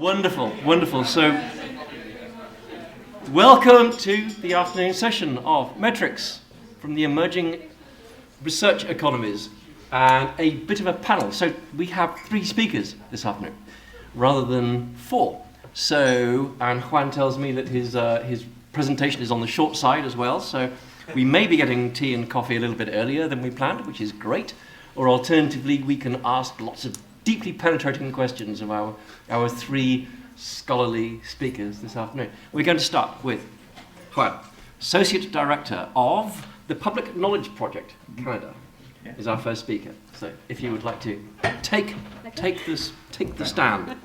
Wonderful, wonderful. So, welcome to the afternoon session of Metrics from the Emerging Research Economies, and a bit of a panel. So we have 3 speakers this afternoon, rather than 4. So, and Juan tells me that his presentation is on the short side as well, so we may be getting tea and coffee a little bit earlier than we planned, which is great. Or alternatively, we can ask lots of deeply penetrating questions of our 3 scholarly speakers this afternoon. We're going to start with Juan, Associate Director of the Public Knowledge Project, Canada, is our first speaker. So if you would like to take the stand.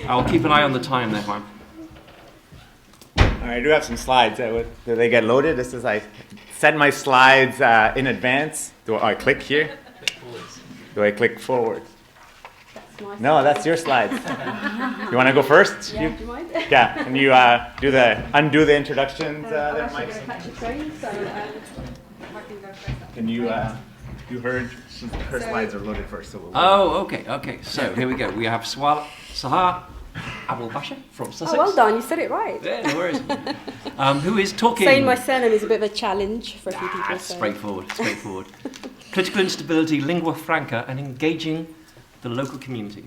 I'll keep an eye on the time there, Juan. All right, I do have some slides. Do they get loaded? This is, I set my slides in advance. Do I click here? Do I click forward? That's no, that's your slides. You want to go first? Yeah, do you mind? Yeah, can you undo the introductions there, Mike? Can you do her slides are loaded first. So Okay. So here we go. We have Sahar, Abuelbashar from Sussex. Oh, well done. You said it right. Yeah, no worries. Who is talking... Saying my surname is a bit of a challenge for a few people. That's straightforward. Political instability, lingua franca, and engaging the local community.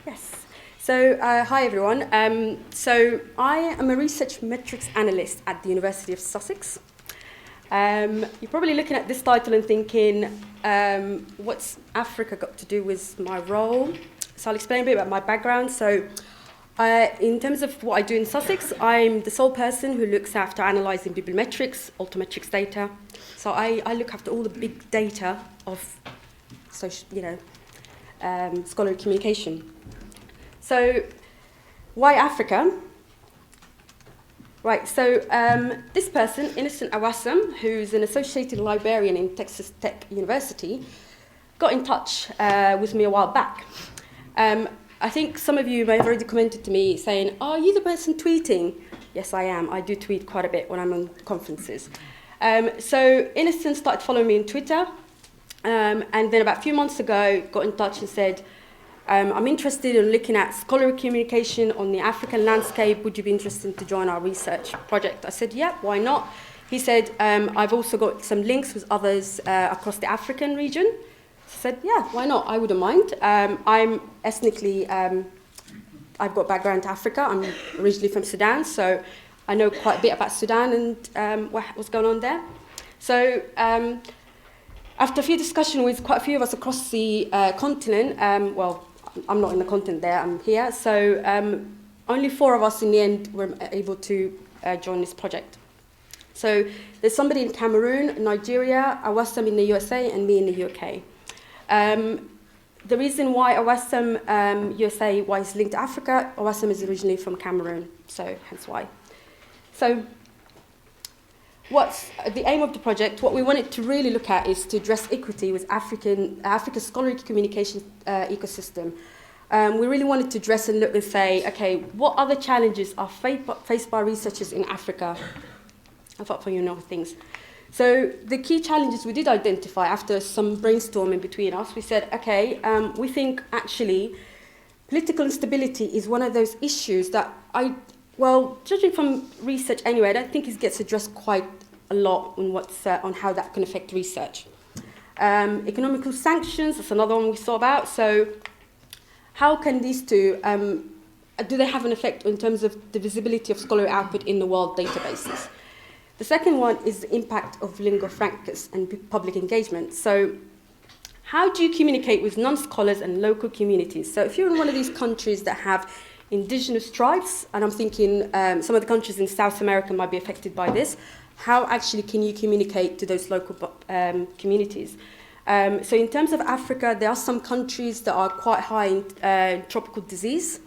Yes. So, hi everyone. So, I am a research metrics analyst at the University of Sussex. You're probably looking at this title and thinking, what's Africa got to do with my role? So I'll explain a bit about my background. So in terms of what I do in Sussex, I'm the sole person who looks after analysing bibliometrics, Altmetrics data. So I look after all the big data of scholarly communication. So why Africa? Right, so this person, Innocent Awasom, who's an associated librarian in Texas Tech University, got in touch with me a while back. I think some of you may have already commented to me saying, are you the person tweeting? Yes, I am. I do tweet quite a bit when I'm on conferences. So Innocent started following me on Twitter, and then about a few months ago got in touch and said, I'm interested in looking at scholarly communication on the African landscape. Would you be interested to join our research project? I said, yeah, why not? He said, I've also got some links with others across the African region. I said, yeah, why not? I wouldn't mind. I'm ethnically, I've got background to Africa. I'm originally from Sudan, so I know quite a bit about Sudan and what's going on there. So after a few discussions with quite a few of us across the continent, well, I'm not in the continent there, I'm here, so only 4 of us in the end were able to join this project. So there's somebody in Cameroon, Nigeria, Awasom in the USA, and me in the UK. The reason why Awasom USA, why it's linked to Africa, Awasom is originally from Cameroon, so hence why. So what's the aim of the project? What we wanted to really look at is to address equity with Africa's scholarly communication ecosystem. We really wanted to address and look and say, okay, what other challenges are faced by researchers in Africa? Apart from things. So the key challenges we did identify after some brainstorming between us, we said, okay, we think actually political instability is one of those issues that judging from research anyway, I don't think it gets addressed quite a lot on on how that can affect research. Economical sanctions, that's another one we saw about. So how can these two, do they have an effect in terms of the visibility of scholarly output in the world databases? The second one is the impact of lingua francas and public engagement. So how do you communicate with non-scholars and local communities? So if you're in one of these countries that have indigenous tribes, and I'm thinking some of the countries in South America might be affected by this, how actually can you communicate to those local communities? So in terms of Africa, there are some countries that are quite high in tropical disease.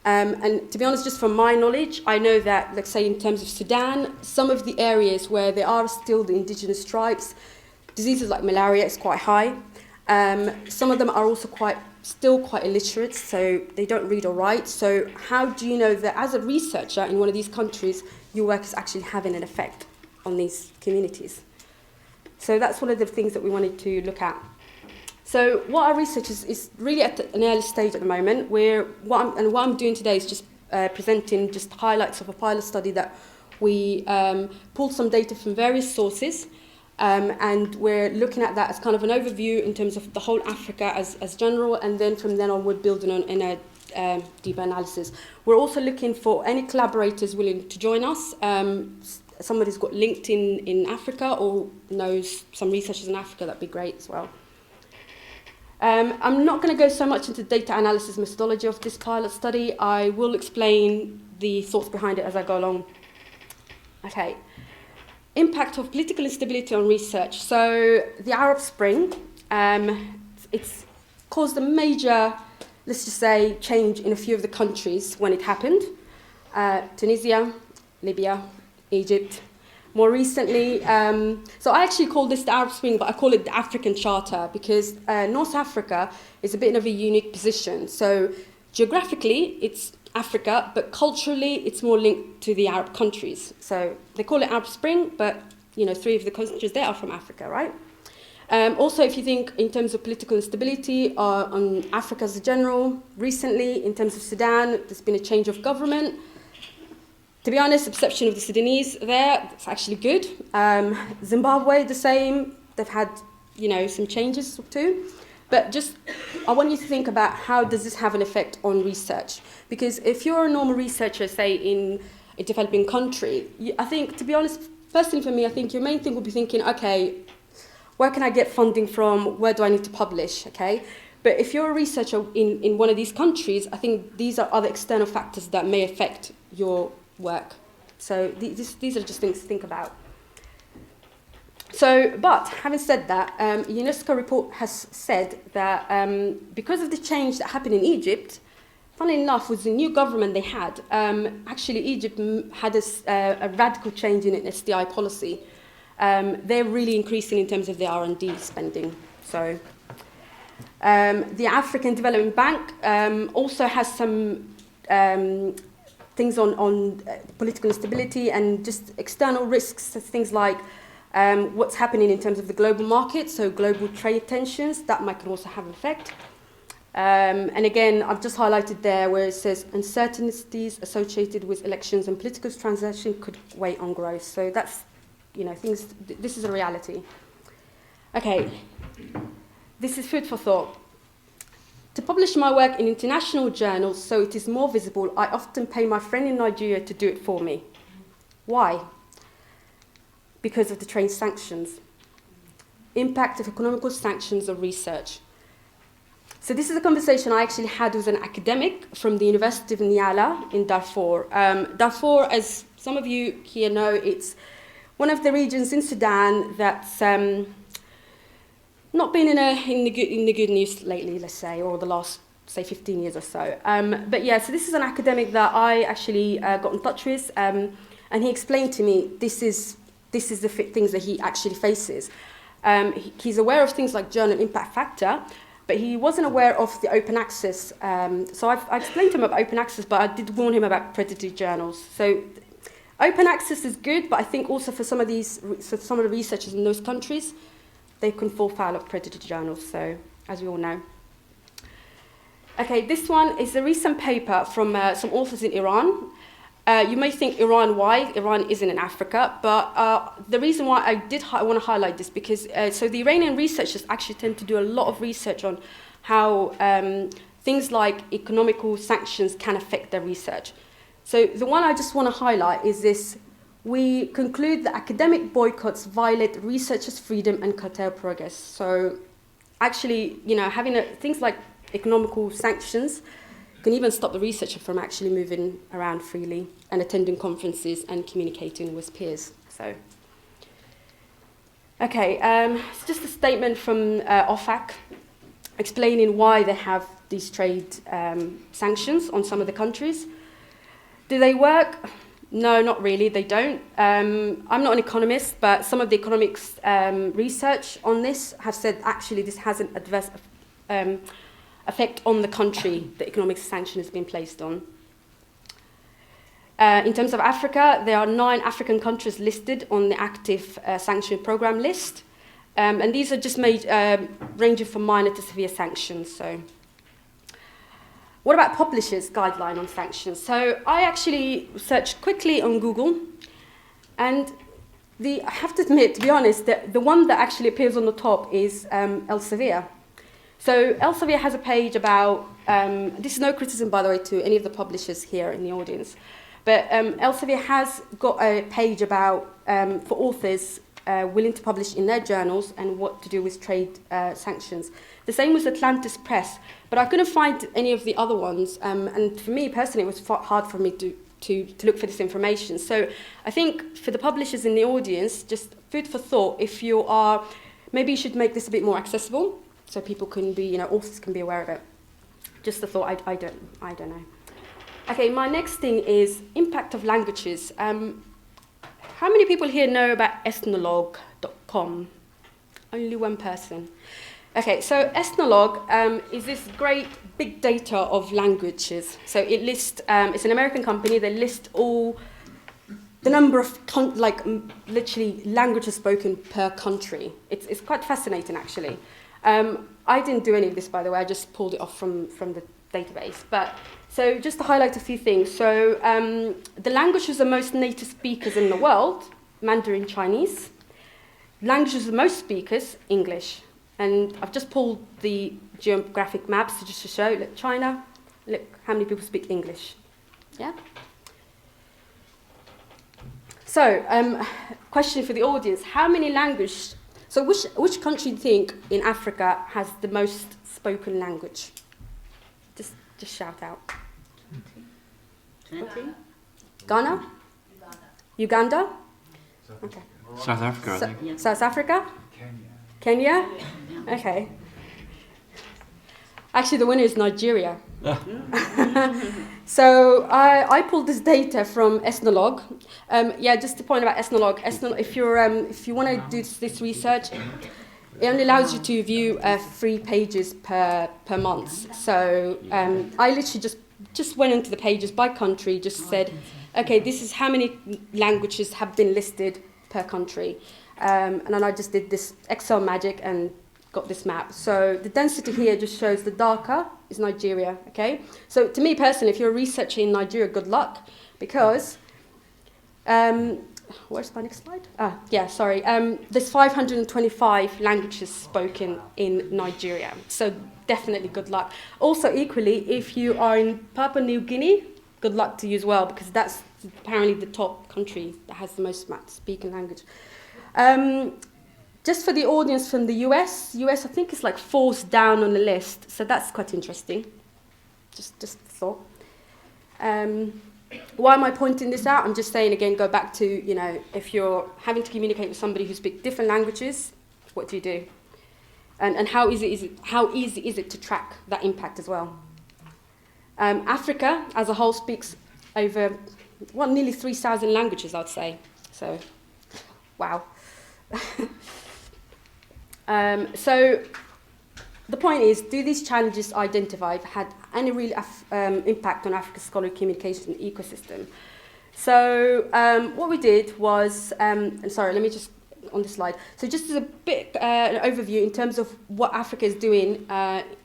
And to be honest, just from my knowledge, I know that, let's say in terms of Sudan, some of the areas where there are still the indigenous tribes, diseases like malaria is quite high. Some of them are also still quite illiterate, so they don't read or write. So how do you know that as a researcher in one of these countries, your work is actually having an effect on these communities? So that's one of the things that we wanted to look at. So what our research is really at an early stage at the moment, where what I'm doing today is just presenting just highlights of a pilot study that we pulled some data from various sources, and we're looking at that as kind of an overview in terms of the whole Africa as general, and then from then on we're building on in a deeper analysis. We're also looking for any collaborators willing to join us. Somebody who's got LinkedIn in Africa or knows some researchers in Africa, that'd be great as well. I'm not going to go so much into data analysis methodology of this pilot study. I will explain the thoughts behind it as I go along. Okay. Impact of political instability on research. So the Arab Spring, it's caused a major, let's just say, change in a few of the countries when it happened. Tunisia, Libya, Egypt. More recently, so I actually call this the Arab Spring, but I call it the African Charter because North Africa is a bit of a unique position. So geographically, it's Africa, but culturally, it's more linked to the Arab countries. So they call it Arab Spring, but you know, 3 of the countries there are from Africa, right? Also, if you think in terms of political instability on Africa as a general, recently, in terms of Sudan, there's been a change of government. To be honest, the perception of the Sudanese there, it's actually good. Zimbabwe, the same. They've had, you know, some changes too. But just, I want you to think about how does this have an effect on research? Because if you're a normal researcher, say, in a developing country, I think, to be honest, personally for me, I think your main thing would be thinking, okay, where can I get funding from? Where do I need to publish, okay? But if you're a researcher in one of these countries, I think these are other external factors that may affect your work. So these are just things to think about. So, but having said that, a UNESCO report has said that because of the change that happened in Egypt, funnily enough, with the new government they had, actually Egypt had a radical change in its SDI policy. They're really increasing in terms of their R&D spending. So, the African Development Bank also has some things on political instability and just external risks, things like what's happening in terms of the global market, so global trade tensions, that might also have an effect. And again, I've just highlighted there where it says uncertainties associated with elections and political transactions could weigh on growth. So that's, you know, things, this is a reality. Okay, this is food for thought. To publish my work in international journals so it is more visible, I often pay my friend in Nigeria to do it for me. Why? Because of the trade sanctions. Impact of economical sanctions on research. So this is a conversation I actually had with an academic from the University of Niala in Darfur. Darfur, as some of you here know, it's one of the regions in Sudan that's not been in the good news lately, let's say, or the last, say, 15 years or so. But yeah, so this is an academic that I actually got in touch with, and he explained to me this is the things that he actually faces. He's aware of things like journal impact factor, but he wasn't aware of the open access. So I explained to him about open access, but I did warn him about predatory journals. So open access is good, but I think also for some of the researchers in those countries, they can fall foul of predatory journals, so as we all know. Okay, this one is a recent paper from some authors in Iran. You may think Iran, why? Iran isn't in Africa, but the reason why I want to highlight this because so the Iranian researchers actually tend to do a lot of research on how things like economical sanctions can affect their research. So the one I just want to highlight is this. We conclude that academic boycotts violate researchers' freedom and curtail progress. So actually, you know, having things like economical sanctions can even stop the researcher from actually moving around freely and attending conferences and communicating with peers. So, okay, it's just a statement from OFAC explaining why they have these trade sanctions on some of the countries. Do they work? No, not really, they don't. I'm not an economist, but some of the economics research on this have said actually this has an adverse effect on the country the economic sanction has been placed on. In terms of Africa, there are 9 African countries listed on the active sanction program list. And these are just made ranging from minor to severe sanctions. So, what about publishers' guideline on sanctions? So I actually searched quickly on Google, and I have to admit, to be honest, that the one that actually appears on the top is Elsevier. So Elsevier has a page about, this is no criticism, by the way, to any of the publishers here in the audience, but Elsevier has got a page about, for authors willing to publish in their journals and what to do with trade sanctions. The same with Atlantis Press, but I couldn't find any of the other ones, and for me personally, it was hard for me to look for this information. So I think for the publishers in the audience, just food for thought, if you are, maybe you should make this a bit more accessible so people can be, authors can be aware of it. Just a thought, I don't know. Okay, my next thing is impact of languages. How many people here know about ethnologue.com? Only one person. Okay, so Ethnologue is this great big data of languages. So it lists, it's an American company, they list all the number of, literally languages spoken per country. It's quite fascinating, actually. I didn't do any of this, by the way, I just pulled it off from the database. But so just to highlight a few things. So the languages of most native speakers in the world, Mandarin Chinese. Languages of most speakers, English. And I've just pulled the geographic maps just to show, look, China, look how many people speak English. Yeah? So, question for the audience, how many languages, so which country do you think in Africa has the most spoken language? Just shout out. 20. Ghana? Uganda? Okay. South Africa, I think. South Africa? Kenya? Okay. Actually, the winner is Nigeria. So I pulled this data from Ethnologue. Just to point about Ethnologue. If you want to do this research, it only allows you to view 3 pages per month. So I literally just went into the pages by country, just said, okay, this is how many languages have been listed per country. And then I just did this Excel magic and got this map. So the density here just shows the darker is Nigeria, okay? So to me personally, if you're a researcher in Nigeria, good luck, because, where's my next slide? There's 525 languages spoken in Nigeria. So definitely good luck. Also equally, if you are in Papua New Guinea, good luck to you as well, because that's apparently the top country that has the most speaking language. Just for the audience from the US I think is like 4th down on the list, so that's quite interesting. Just a thought. Why am I pointing this out? I'm just saying again, go back to, if you're having to communicate with somebody who speaks different languages, what do you do? And how easy is it to track that impact as well? Africa as a whole speaks over, nearly 3,000 languages, I'd say. So, wow. So the point is, do these challenges identified had any real impact on Africa's scholarly communication ecosystem? So what we did was, and sorry, let me just, on this slide, so just as a bit an overview in terms of what Africa is doing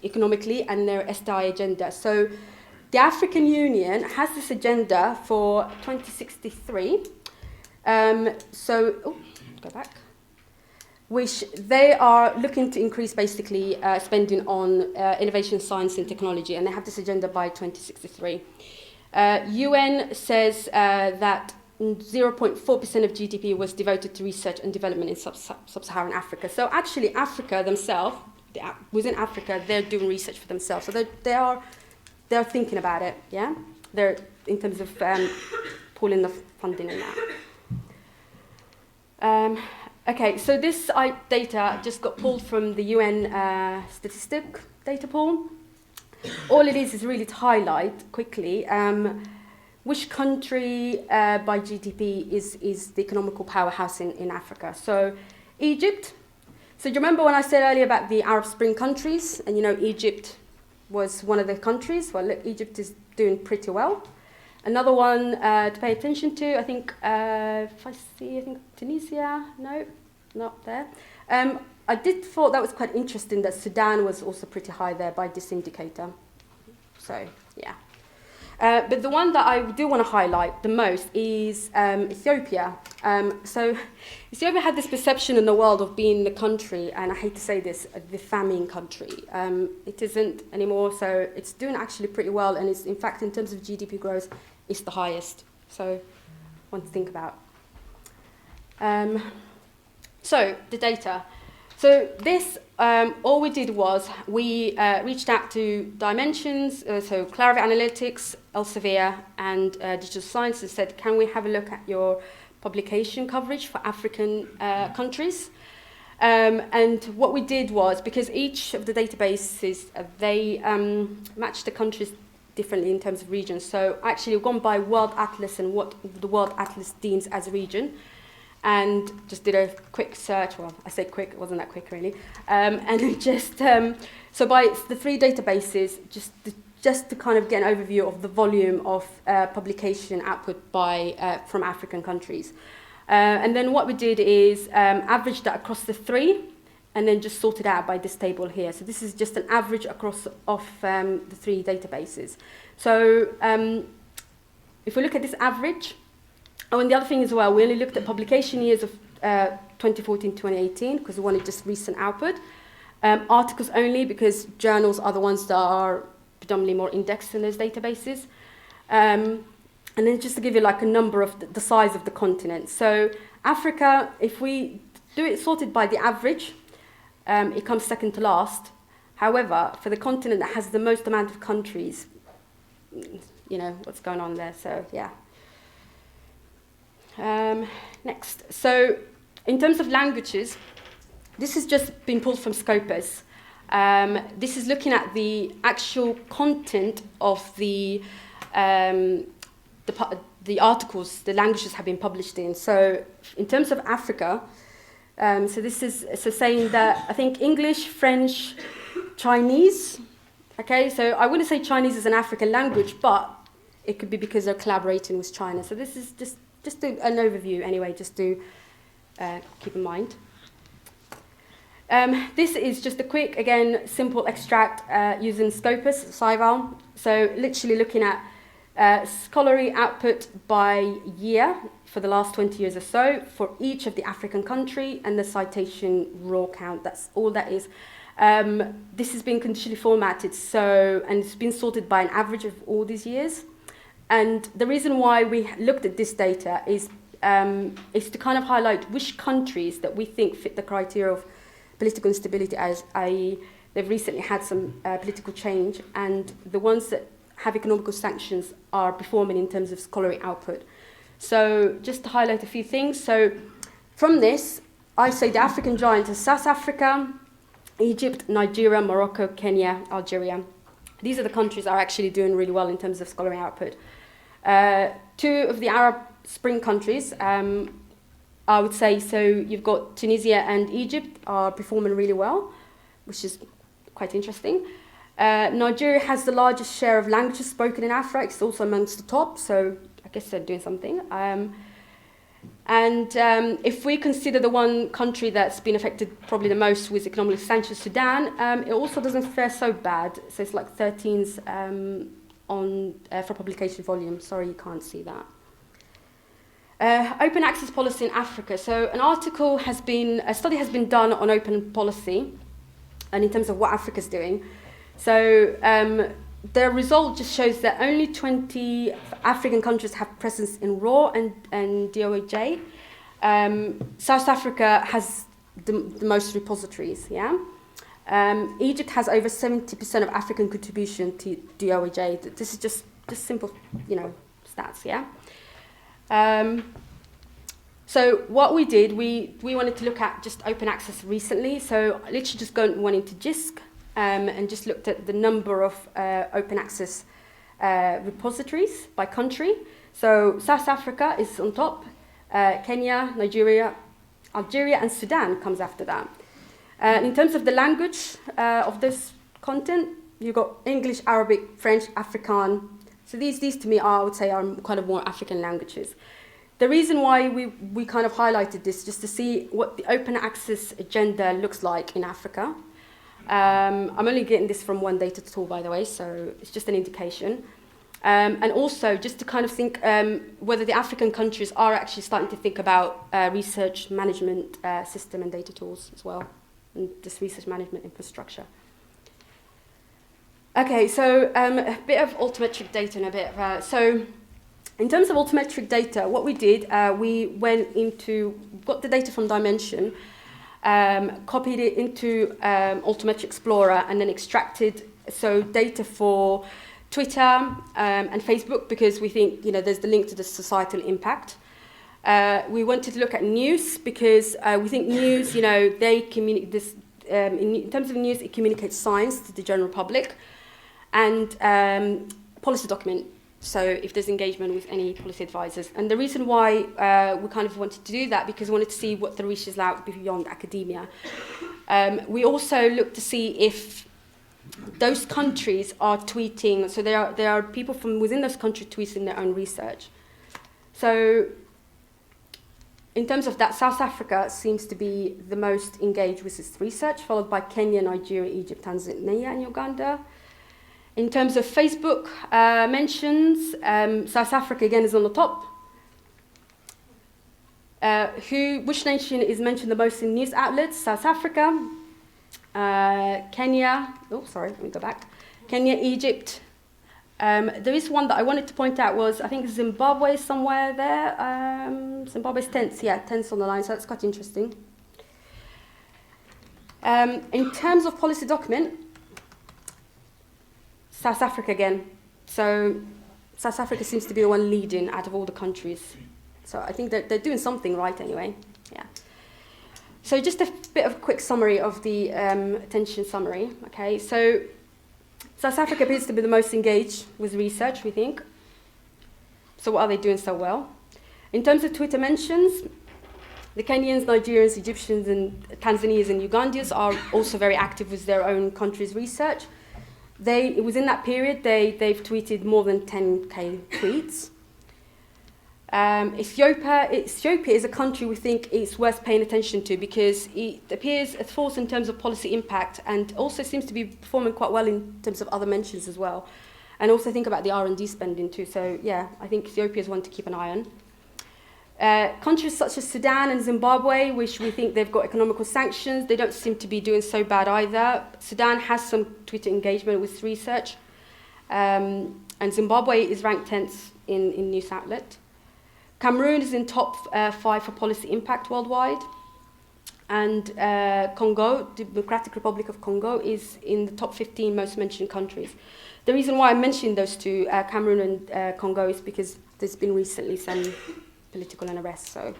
economically and their SDI agenda. So the African Union has this agenda for 2063. Go back. Which they are looking to increase basically spending on innovation, science and technology, and they have this agenda by 2063. UN says that 0.4% of GDP was devoted to research and development in sub-Saharan Africa. So actually Africa themselves, within Africa, they're doing research for themselves. So they're thinking about it, yeah? They're in terms of pulling the funding and that. Okay, so this data just got pulled from the UN statistic data pool. All it is really to highlight quickly which country by GDP is the economical powerhouse in Africa. So Egypt. So do you remember when I said earlier about the Arab Spring countries? And Egypt was one of the countries. Well, look, Egypt is doing pretty well. Another one to pay attention to, I think, if I think Tunisia, no, not there. I did thought that was quite interesting that Sudan was also pretty high there by this indicator. So, yeah. But the one that I do want to highlight the most is Ethiopia. So Ethiopia had this perception in the world of being the country, and I hate to say this, the famine country. It isn't anymore, so it's doing actually pretty well, and it's, in fact, in terms of GDP growth, it's the highest. So, one to think about. So, the data. So this, all we did was we reached out to Dimensions, so Clarivate Analytics, Elsevier, and Digital Science, and said, can we have a look at your publication coverage for African countries? And what we did was, because each of the databases, they match the countries differently in terms of regions. So actually we've gone by World Atlas and what the World Atlas deems as a region. And just did a quick search. Well, I say quick, it wasn't that quick really. And just, so by the three databases, just to kind of get an overview of the volume of publication output by from African countries. And then what we did is average that across the three, and then just sorted out by this table here. So this is just an average across of the three databases. So if we look at this average, oh, and the other thing as well, we only looked at publication years of 2014 to 2018 because we wanted just recent output. Articles only because journals are the ones that are predominantly more indexed in those databases. And then just to give you like a number of the size of the continent. So Africa, if we do it sorted by the average, it comes second to last. However, for the continent that has the most amount of countries, you know what's going on there, so yeah. Next, so in terms of languages, this has just been pulled from Scopus. This is looking at the actual content of the articles the languages have been published in. So in terms of Africa, so this is saying that I think English, French, Chinese. Okay, so I wouldn't say Chinese is an African language, but it could be because they're collaborating with China. So this is just an overview anyway, just to keep in mind. This is just a quick, again, simple extract using Scopus, Scival. So literally looking at scholarly output by year for the last 20 years or so for each of the African country and the citation raw count. That's all that is. This has been conditionally formatted, so, and it's been sorted by an average of all these years. And the reason why we looked at this data is to kind of highlight which countries that we think fit the criteria of political instability, as they've recently had some political change, and the ones that have economical sanctions are performing in terms of scholarly output. So just to highlight a few things. So from this, I say the African giant is South Africa, Egypt, Nigeria, Morocco, Kenya, Algeria. These are the countries that are actually doing really well in terms of scholarly output. Two of the Arab Spring countries, I would say, so you've got Tunisia and Egypt are performing really well, which is quite interesting. Nigeria has the largest share of languages spoken in Africa. It's also amongst the top, so I guess they're doing something. If we consider the one country that's been affected probably the most with economic sanctions, Sudan, it also doesn't fare so bad. So it's like 13s for publication volume. Sorry, you can't see that. Open access policy in Africa. So a study has been done on open policy and in terms of what Africa's doing. So the result just shows that only 20 African countries have presence in RAW and DOJ. South Africa has the most repositories, yeah? Egypt has over 70% of African contribution to DOJ. This is just simple, stats, yeah? So what we did, we wanted to look at just open access recently. So I literally just went into JISC and just looked at the number of open access repositories by country. So South Africa is on top, Kenya, Nigeria, Algeria, and Sudan comes after that. In terms of the language of this content, you've got English, Arabic, French, Afrikaans. So these to me are, I would say, are kind of more African languages. The reason why we kind of highlighted this, just to see what the open access agenda looks like in Africa. I'm only getting this from one data tool, by the way, so it's just an indication. And also, just to kind of think whether the African countries are actually starting to think about research management system and data tools as well, and this research management infrastructure. Okay, so a bit of altmetric data and a bit of... so in terms of altmetric data, what we did, we got the data from Dimension, copied it into Altmetric Explorer, and then extracted data for Twitter and Facebook, because we think there's the link to the societal impact. We wanted to look at news because we think news, they communicate this. In terms of news, it communicates science to the general public, and policy document. So if there's engagement with any policy advisors. And the reason why we kind of wanted to do that, because we wanted to see what the reach is out beyond academia. We also looked to see if those countries are tweeting, so there are people from within those countries tweeting their own research. So in terms of that, South Africa seems to be the most engaged with this research, followed by Kenya, Nigeria, Egypt, Tanzania, and Uganda. In terms of Facebook mentions, South Africa again is on the top. Which nation is mentioned the most in news outlets? South Africa, Kenya. Oh, sorry, let me go back. Kenya, Egypt. There is one that I wanted to point out was, I think Zimbabwe is somewhere there. Zimbabwe's 10th, yeah, 10th on the line, so that's quite interesting. In terms of policy document, South Africa again. So South Africa seems to be the one leading out of all the countries. So I think that they're doing something right anyway. Yeah. So just a bit of a quick summary of the attention summary. Okay. So South Africa appears to be the most engaged with research, we think. So what are they doing so well? In terms of Twitter mentions, the Kenyans, Nigerians, Egyptians, and Tanzanians and Ugandans are also very active with their own country's research. Within that period, they've tweeted more than 10,000 tweets. Ethiopia is a country we think is worth paying attention to because it appears a force in terms of policy impact and also seems to be performing quite well in terms of other mentions as well. And also think about the R&D spending too. So yeah, I think Ethiopia is one to keep an eye on. Countries such as Sudan and Zimbabwe, which we think they've got economical sanctions, they don't seem to be doing so bad either. Sudan has some Twitter engagement with research. And Zimbabwe is ranked 10th in news outlet. Cameroon is in top 5 for policy impact worldwide. And Congo, Democratic Republic of Congo, is in the top 15 most mentioned countries. The reason why I mentioned those two, Cameroon and Congo, is because there's been recently some political unrest. So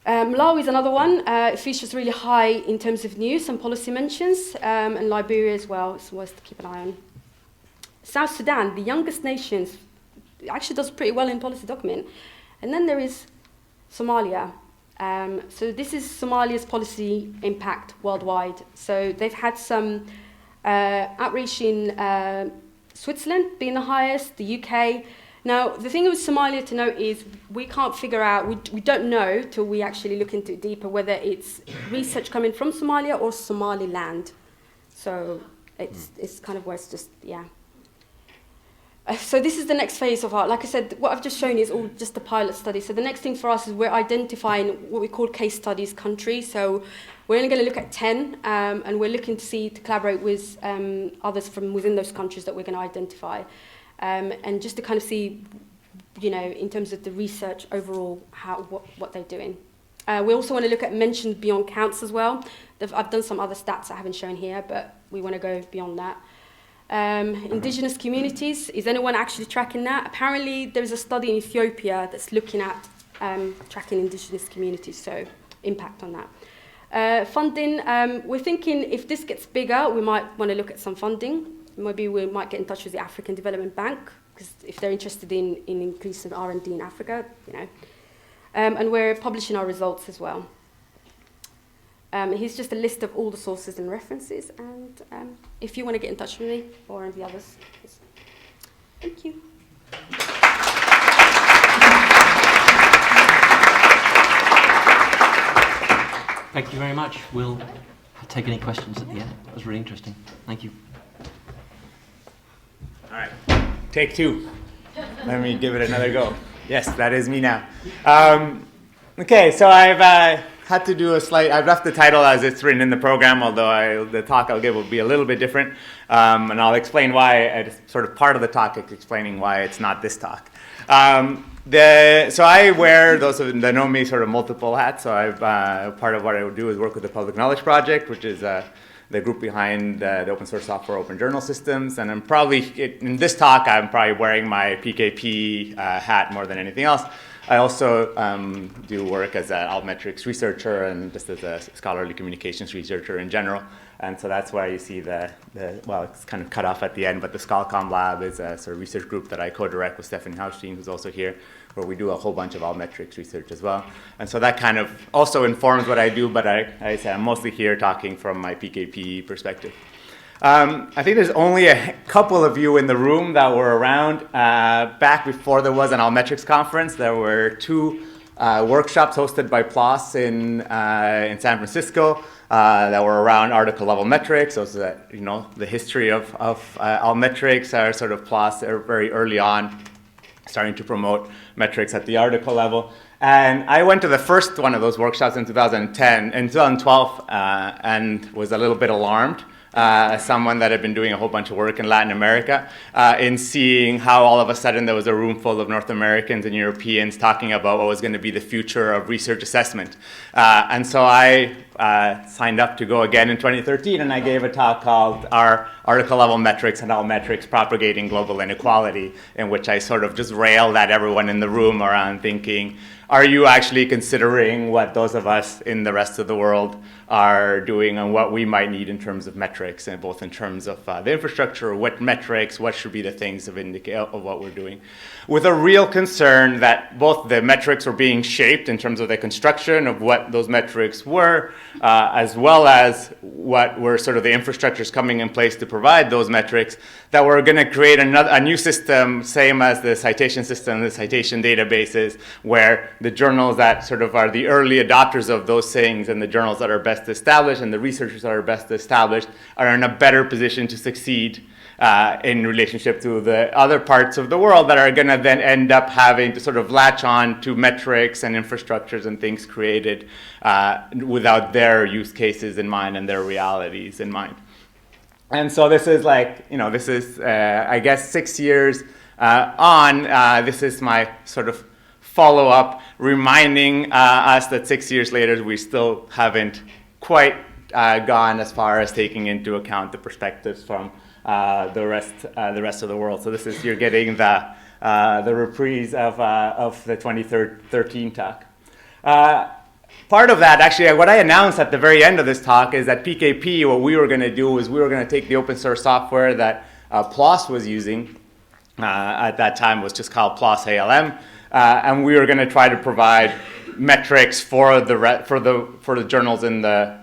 Malawi is another one. It features really high in terms of news and policy mentions, and Liberia as well. It's worth to keep an eye on. South Sudan, the youngest nation, actually does pretty well in policy document. And then there is Somalia. So this is Somalia's policy impact worldwide. So they've had some outreach in Switzerland being the highest, the UK. Now, the thing with Somalia to note is we can't figure out, we don't know till we actually look into it deeper whether it's research coming from Somalia or Somaliland. So it's kind of where it's just, yeah. So this is the next phase of our, like I said, what I've just shown you is all just the pilot study. So the next thing for us is we're identifying what we call case studies countries. So we're only going to look at 10, and we're looking to collaborate with others from within those countries that we're going to identify. And just to kind of see, in terms of the research overall, what they're doing. We also want to look at mentions beyond counts as well. I've done some other stats I haven't shown here, but we want to go beyond that. Indigenous communities, is anyone actually tracking that? Apparently there's a study in Ethiopia that's looking at tracking indigenous communities, so impact on that. Funding, we're thinking if this gets bigger, we might want to look at some funding. Maybe we might get in touch with the African Development Bank, because if they're interested in increasing R&D in Africa, And we're publishing our results as well. Here's just a list of all the sources and references, and if you want to get in touch with me or the others, thank you. Thank you very much. We'll take any questions at the end. That was really interesting. Thank you. All right, take two. Let me give it another go. Yes, that is me now. Okay, so I've had to do I've left the title as it's written in the program, although the talk I'll give will be a little bit different. And I'll explain why, it's sort of part of the talk, explaining why it's not this talk. So I wear, those that know me, sort of multiple hats. So part of what I would do is work with the Public Knowledge Project, which is the group behind the open source software open journal systems. And I'm probably, in this talk, I'm probably wearing my PKP hat more than anything else. I also do work as an Altmetrics researcher and just as a scholarly communications researcher in general. And so that's why you see well, it's kind of cut off at the end, but the Scalcom Lab is a sort of research group that I co-direct with Stefan Justine, who's also here, where we do a whole bunch of Altmetrics research as well. And so that kind of also informs what I do, but I say I'm mostly here talking from my PKP perspective. I think there's only a couple of you in the room that were around back before there was an Altmetrics conference. There were two workshops hosted by PLOS in San Francisco that were around article level metrics. So the history of Altmetrics are sort of PLOS very early on, starting to promote metrics at the article level. And I went to the first one of those workshops in 2012, and was a little bit alarmed. As someone that had been doing a whole bunch of work in Latin America, in seeing how all of a sudden there was a room full of North Americans and Europeans talking about what was going to be the future of research assessment. And so I signed up to go again in 2013, and I gave a talk called Our Article Level Metrics and Altmetrics Propagating Global Inequality, in which I sort of just railed at everyone in the room around thinking, are you actually considering what those of us in the rest of the world are doing and what we might need in terms of metrics, and both in terms of the infrastructure, what metrics, what should be the things of what we're doing, with a real concern that both the metrics were being shaped in terms of the construction of what those metrics were, as well as what were sort of the infrastructures coming in place to provide those metrics, that we're going to create a new system, same as the citation system, the citation databases, where the journals that sort of are the early adopters of those things and the journals that are best established and the researchers that are best established are in a better position to succeed in relationship to the other parts of the world that are going to then end up having to sort of latch on to metrics and infrastructures and things created without their use cases in mind and their realities in mind. And so this is I guess 6 years on, this is my sort of follow-up reminding us that 6 years later we still haven't quite gone as far as taking into account the perspectives from the rest of the world. So this is, you're getting the reprise of the 2013 talk. Part of that, actually, what I announced at the very end of this talk is that PKP, what we were going to do is we were going to take the open source software that PLOS was using. At that time was just called PLOS ALM, and we were going to try to provide metrics for the journals in the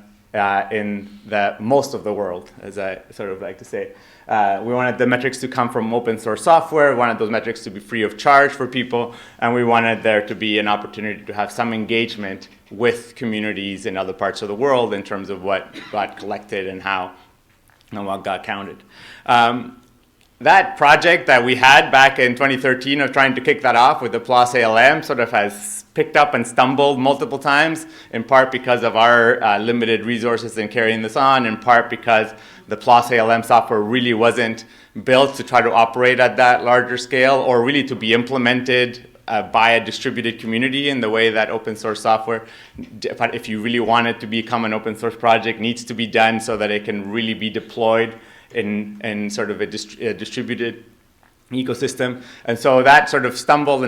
most of the world, as I sort of like to say. We wanted the metrics to come from open source software. We wanted those metrics to be free of charge for people, and we wanted there to be an opportunity to have some engagement with communities in other parts of the world in terms of what got collected and how and what got counted. That project that we had back in 2013 of trying to kick that off with the PLOS ALM sort of has picked up and stumbled multiple times, in part because of our limited resources in carrying this on, in part because the PLOS ALM software really wasn't built to try to operate at that larger scale or really to be implemented by a distributed community in the way that open source software, if you really want it to become an open source project, needs to be done so that it can really be deployed in sort of a distributed ecosystem. And so that sort of stumbled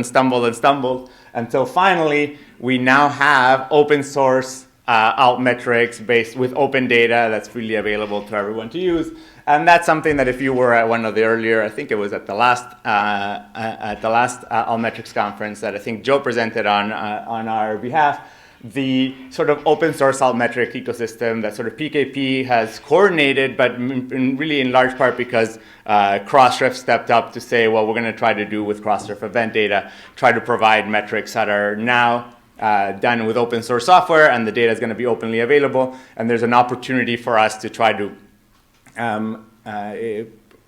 until finally we now have open source altmetrics based with open data that's freely available to everyone to use. And that's something that if you were at one of the earlier, I think it was at the last Altmetrics conference that I think Joe presented on our behalf, the sort of open source altmetric ecosystem that sort of PKP has coordinated, but really in large part because Crossref stepped up to say, well, we're going to try to do with Crossref event data, try to provide metrics that are now done with open source software, and the data is going to be openly available. And there's an opportunity for us to try to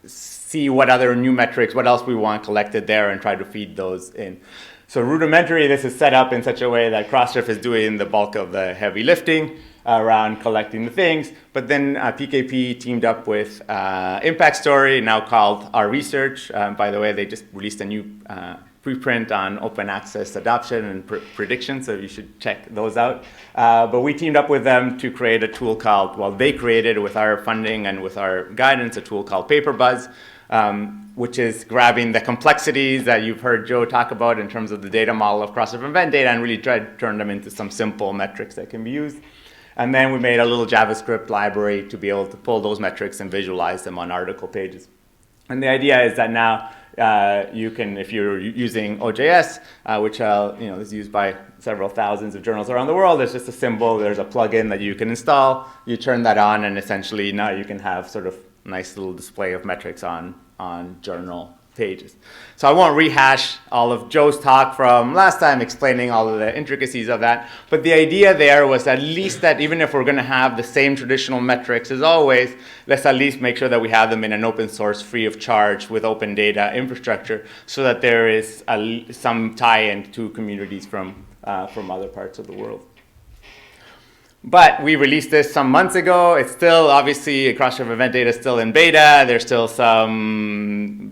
see what other new metrics, what else we want collected there, and try to feed those in. So rudimentary, this is set up in such a way that Crossref is doing the bulk of the heavy lifting around collecting the things. But then PKP teamed up with Impact Story, now called Our Research. By the way, they just released a new preprint on open access adoption and prediction, so you should check those out. But we teamed up with them to create a tool called, well, they created with our funding and with our guidance, a tool called PaperBuzz, which is grabbing the complexities that you've heard Joe talk about in terms of the data model of cross-ref event data and really try to turn them into some simple metrics that can be used. And then we made a little JavaScript library to be able to pull those metrics and visualize them on article pages. And the idea is that now you can, if you're using OJS, which is used by several thousands of journals around the world, there's just a symbol, there's a plugin that you can install, you turn that on, and essentially now you can have sort of nice little display of metrics on journal pages. So I won't rehash all of Joe's talk from last time explaining all of the intricacies of that, but the idea there was at least that even if we're going to have the same traditional metrics as always, let's at least make sure that we have them in an open source, free of charge, with open data infrastructure, so that there is some tie-in to communities from other parts of the world. But we released this some months ago. It's still, obviously, cross-ref event data is still in beta. There's still some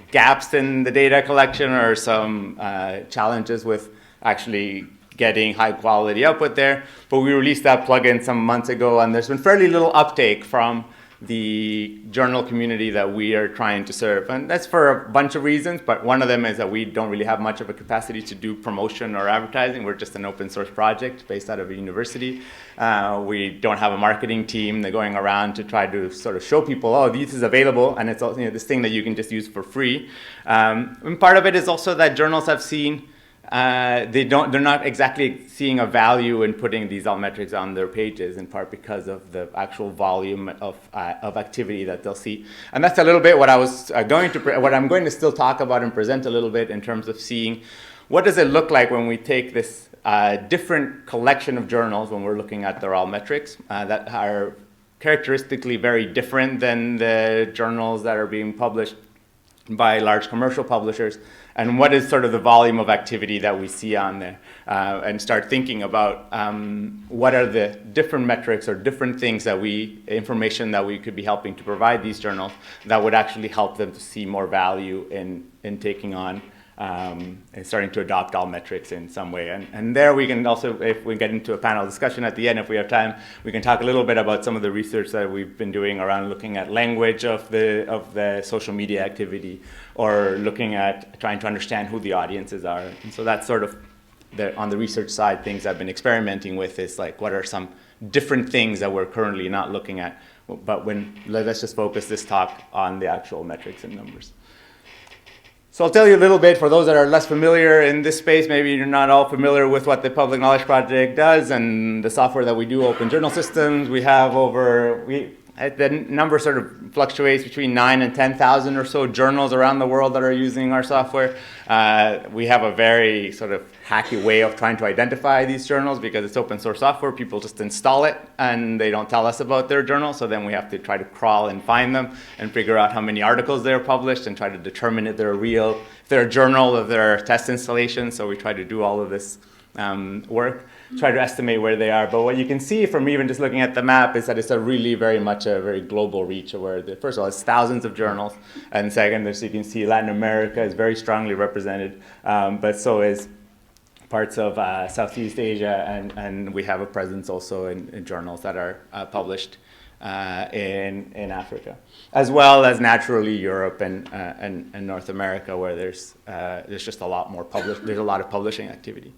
gaps in the data collection or some challenges with actually getting high quality output there. But we released that plugin some months ago, and there's been fairly little uptake from the journal community that we are trying to serve. And that's for a bunch of reasons, but one of them is that we don't really have much of a capacity to do promotion or advertising. We're just an open source project based out of a university. We don't have a marketing team. They're going around to try to sort of show people, oh, this is available, and it's also, this thing that you can just use for free. And part of it is also that journals have seen they're not exactly seeing a value in putting these altmetrics on their pages, in part because of the actual volume of activity that they'll see. And that's a little bit what what I'm going to still talk about and present a little bit in terms of seeing what does it look like when we take this different collection of journals when we're looking at their altmetrics that are characteristically very different than the journals that are being published by large commercial publishers, and what is sort of the volume of activity that we see on there, and start thinking about what are the different metrics or different things information that we could be helping to provide these journals that would actually help them to see more value in taking on and starting to adopt altmetrics in some way. And there we can also, if we get into a panel discussion at the end, if we have time, we can talk a little bit about some of the research that we've been doing around looking at language of the social media activity, or looking at trying to understand who the audiences are. And so that's sort of on the research side, things I've been experimenting with is like, what are some different things that we're currently not looking at? But let's just focus this talk on the actual metrics and numbers. So I'll tell you a little bit, for those that are less familiar in this space, maybe you're not all familiar with what the Public Knowledge Project does and the software that we do, Open Journal Systems. We have the number sort of fluctuates between 9,000 and 10,000 or so journals around the world that are using our software. We have a very sort of hacky way of trying to identify these journals because it's open source software. People just install it and they don't tell us about their journal. So then we have to try to crawl and find them and figure out how many articles they're published and try to determine if they're a journal, if they're a test installation. So we try to do all of this work, try to estimate where they are. But what you can see from even just looking at the map is that it's very much a very global reach, where first of all, it's thousands of journals, and second, as you can see, Latin America is very strongly represented, but so is parts of Southeast Asia, and we have a presence also in journals that are published in Africa, as well as naturally Europe and North America, where there's just a lot more there's a lot of publishing activity.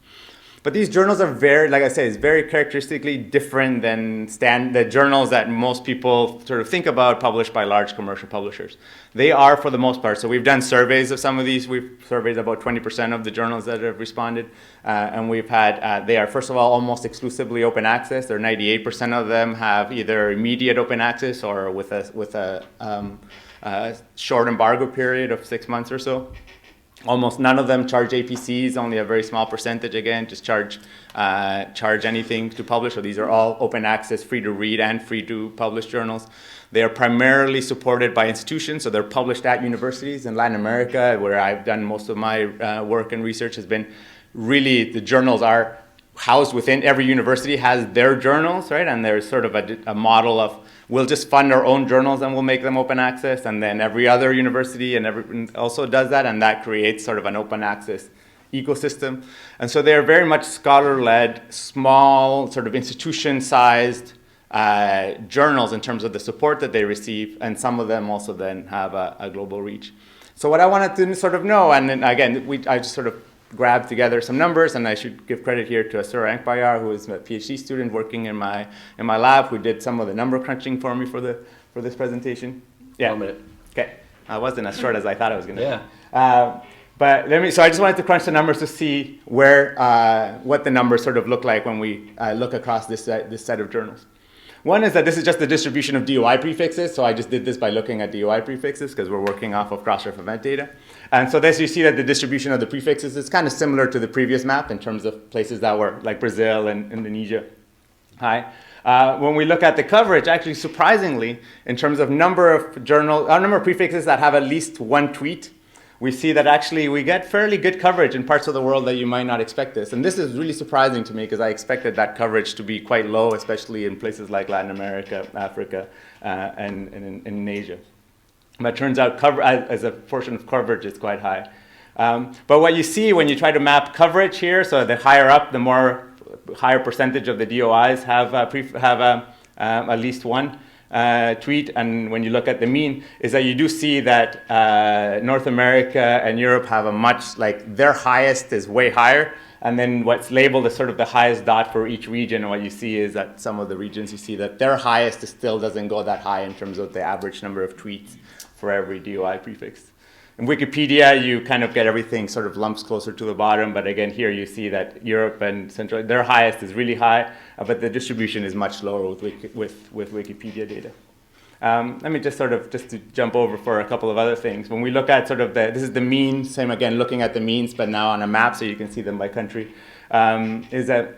But these journals are very, like I say, it's very characteristically different than the journals that most people sort of think about published by large commercial publishers. They are, for the most part, so we've done surveys of some of these. We've surveyed about 20% of the journals that have responded. And we've had, they are, first of all, almost exclusively open access. There are 98% of them have either immediate open access or with a short embargo period of 6 months or so. Almost none of them charge APCs, only a very small percentage, again, just charge anything to publish. So these are all open access, free to read and free to publish journals. They are primarily supported by institutions, so they're published at universities in Latin America, where I've done most of my work and research has been. Really, the journals are housed within every university has their journals, right? And there's sort of a model of we'll just fund our own journals and we'll make them open access, and then every other university and also does that, and that creates sort of an open access ecosystem. And so they're very much scholar-led, small, sort of institution-sized journals in terms of the support that they receive, and some of them also then have a global reach. So what I wanted to sort of know, and then again, I just sort of grabbed together some numbers, and I should give credit here to Asura Ankbayar, who is a PhD student working in my lab, who did some of the number crunching for me for this presentation. Yeah. 1 minute. Okay. I wasn't as short as I thought I was going to. Yeah. So I just wanted to crunch the numbers to see where what the numbers sort of look like when we look across this set of journals. One is that this is just the distribution of DOI prefixes. So I just did this by looking at DOI prefixes because we're working off of cross-ref event data. And so this, you see that the distribution of the prefixes is kind of similar to the previous map in terms of places that were like Brazil and Indonesia high. When we look at the coverage, actually surprisingly, in terms of number of prefixes that have at least one tweet, we see that actually we get fairly good coverage in parts of the world that you might not expect this. And this is really surprising to me because I expected that coverage to be quite low, especially in places like Latin America, Africa, and in Asia. But it turns out as a portion of coverage, it's quite high. But what you see when you try to map coverage here, so the higher up, the higher percentage of the DOIs have at least one tweet, and when you look at the mean, is that you do see that North America and Europe have a much, like their highest is way higher, and then what's labeled as sort of the highest dot for each region, and what you see is that some of the regions you see that their highest still doesn't go that high in terms of the average number of tweets for every DOI prefix. In Wikipedia, you kind of get everything sort of lumps closer to the bottom, but again, here you see that Europe and Central, their highest is really high, but the distribution is much lower with Wikipedia data. Let me just to jump over for a couple of other things. When we look at sort of this is the mean, same again, looking at the means, but now on a map so you can see them by country, is that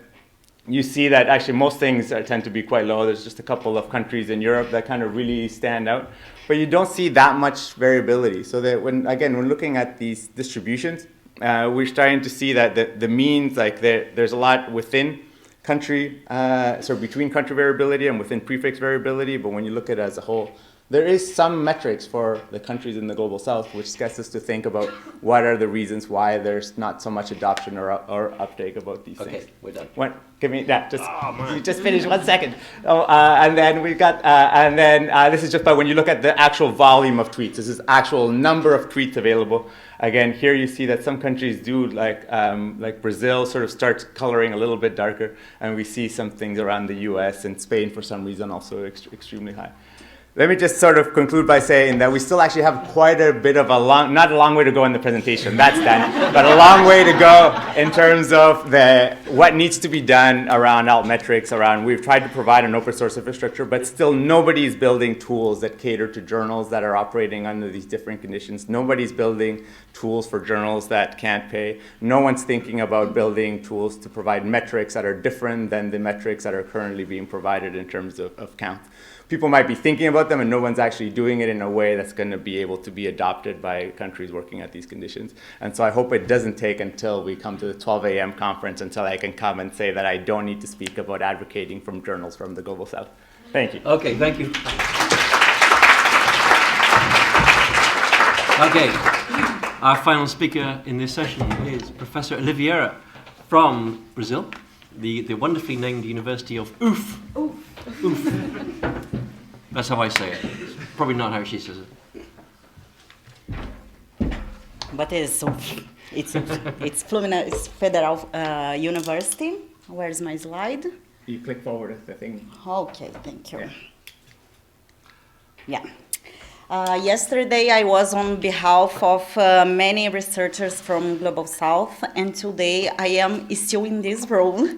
you see that actually most things tend to be quite low. There's just a couple of countries in Europe that kind of really stand out. But you don't see that much variability. So that when looking at these distributions, we're starting to see that the means, like there's a lot within country, between country variability and within prefix variability. But when you look at it as a whole, there is some metrics for the countries in the global south, which gets us to think about what are the reasons why there's not so much adoption or uptake about these things. Okay, we're done. Give me that. You just finished 1 second. And then we got, this is just by when you look at the actual volume of tweets. This is actual number of tweets available. Again, here you see that some countries do, like Brazil, sort of starts coloring a little bit darker, and we see some things around the U.S. and Spain for some reason also extremely high. Let me just sort of conclude by saying that we still actually have quite a bit of not a long way to go in the presentation, that's done, but a long way to go in terms of what needs to be done around Altmetrics, we've tried to provide an open source infrastructure, but still nobody's building tools that cater to journals that are operating under these different conditions. Nobody's building tools for journals that can't pay. No one's thinking about building tools to provide metrics that are different than the metrics that are currently being provided in terms of count. People might be thinking about them, and no one's actually doing it in a way that's going to be able to be adopted by countries working at these conditions. And so I hope it doesn't take until we come to the 12 a.m. conference until I can come and say that I don't need to speak about advocating from journals from the Global South. Thank you. Okay, thank you. Okay, our final speaker in this session is Professor Oliveira from Brazil, the wonderfully named University of Afuh. Afuh. That's how I say it. It's probably not how she says it. But it's Fluminense Federal University. Where's my slide? You click forward at the thing. Okay, thank you. Yeah. Yesterday I was on behalf of many researchers from Global South, and today I am still in this role,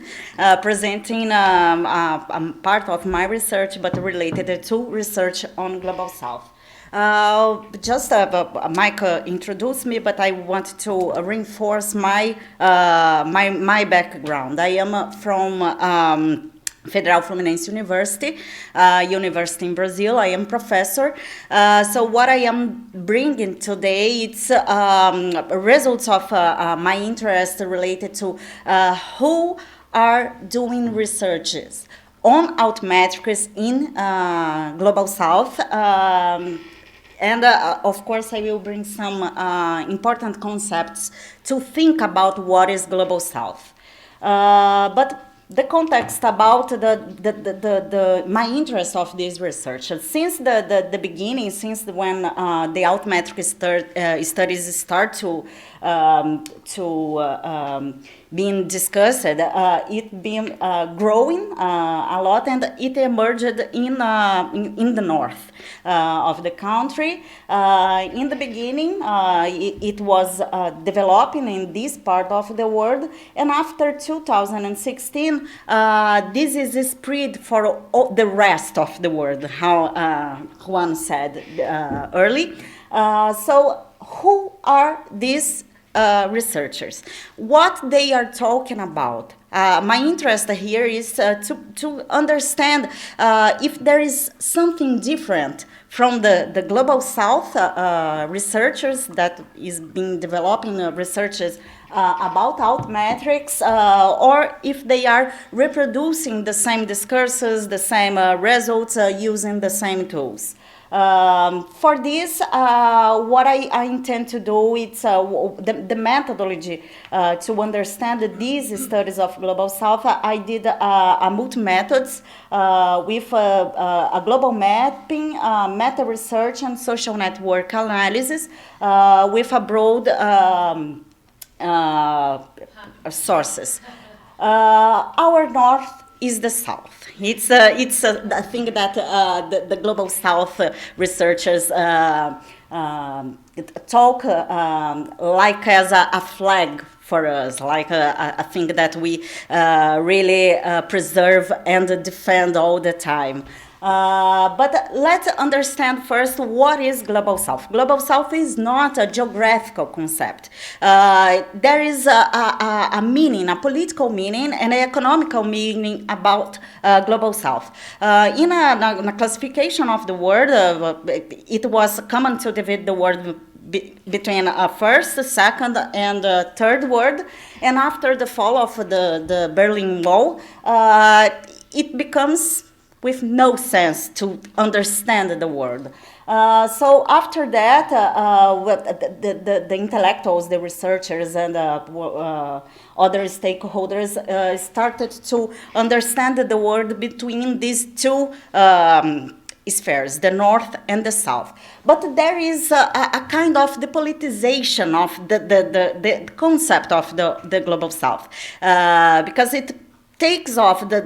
presenting a part of my research, but related to research on Global South. Mike introduced me, but I want to reinforce my background. I am from Federal Fluminense University, university in Brazil. I am professor. So what I am bringing today, it's results of my interest related to who are doing researches on Altmetrics in Global South. And of course, I will bring some important concepts to think about what is Global South. But the context about my interest of this research, since the beginning, since when the Altmetrics studies start to being discussed, it been growing a lot, and it emerged in the north of the country. In the beginning, it was developing in this part of the world, and after 2016, this is spread for the rest of the world, how Juan said early. So who are these researchers? What they are talking about? My interest here is to understand if there is something different from the Global South researchers that is being developing researches about Altmetrics, or if they are reproducing the same discourses, the same results, using the same tools. For this, what I intend to do is the methodology to understand these studies of Global South. I did a multi-methods with a global mapping, meta-research, and social network analysis with a broad sources. Our north is the south. It's a thing that the Global South researchers talk like as a flag for us, like a thing that we really preserve and defend all the time. But let's understand first what is Global South. Global South is not a geographical concept. There is a meaning, a political meaning, and an economical meaning about Global South. In a classification of the word, it was common to divide the word between first, second, and third word. And after the fall of the Berlin Wall, it becomes with no sense to understand the word. So after that, the intellectuals, the researchers, and other stakeholders started to understand the word between these two spheres, the north and the south. But there is a kind of depoliticization of the concept of the Global South, because it takes off the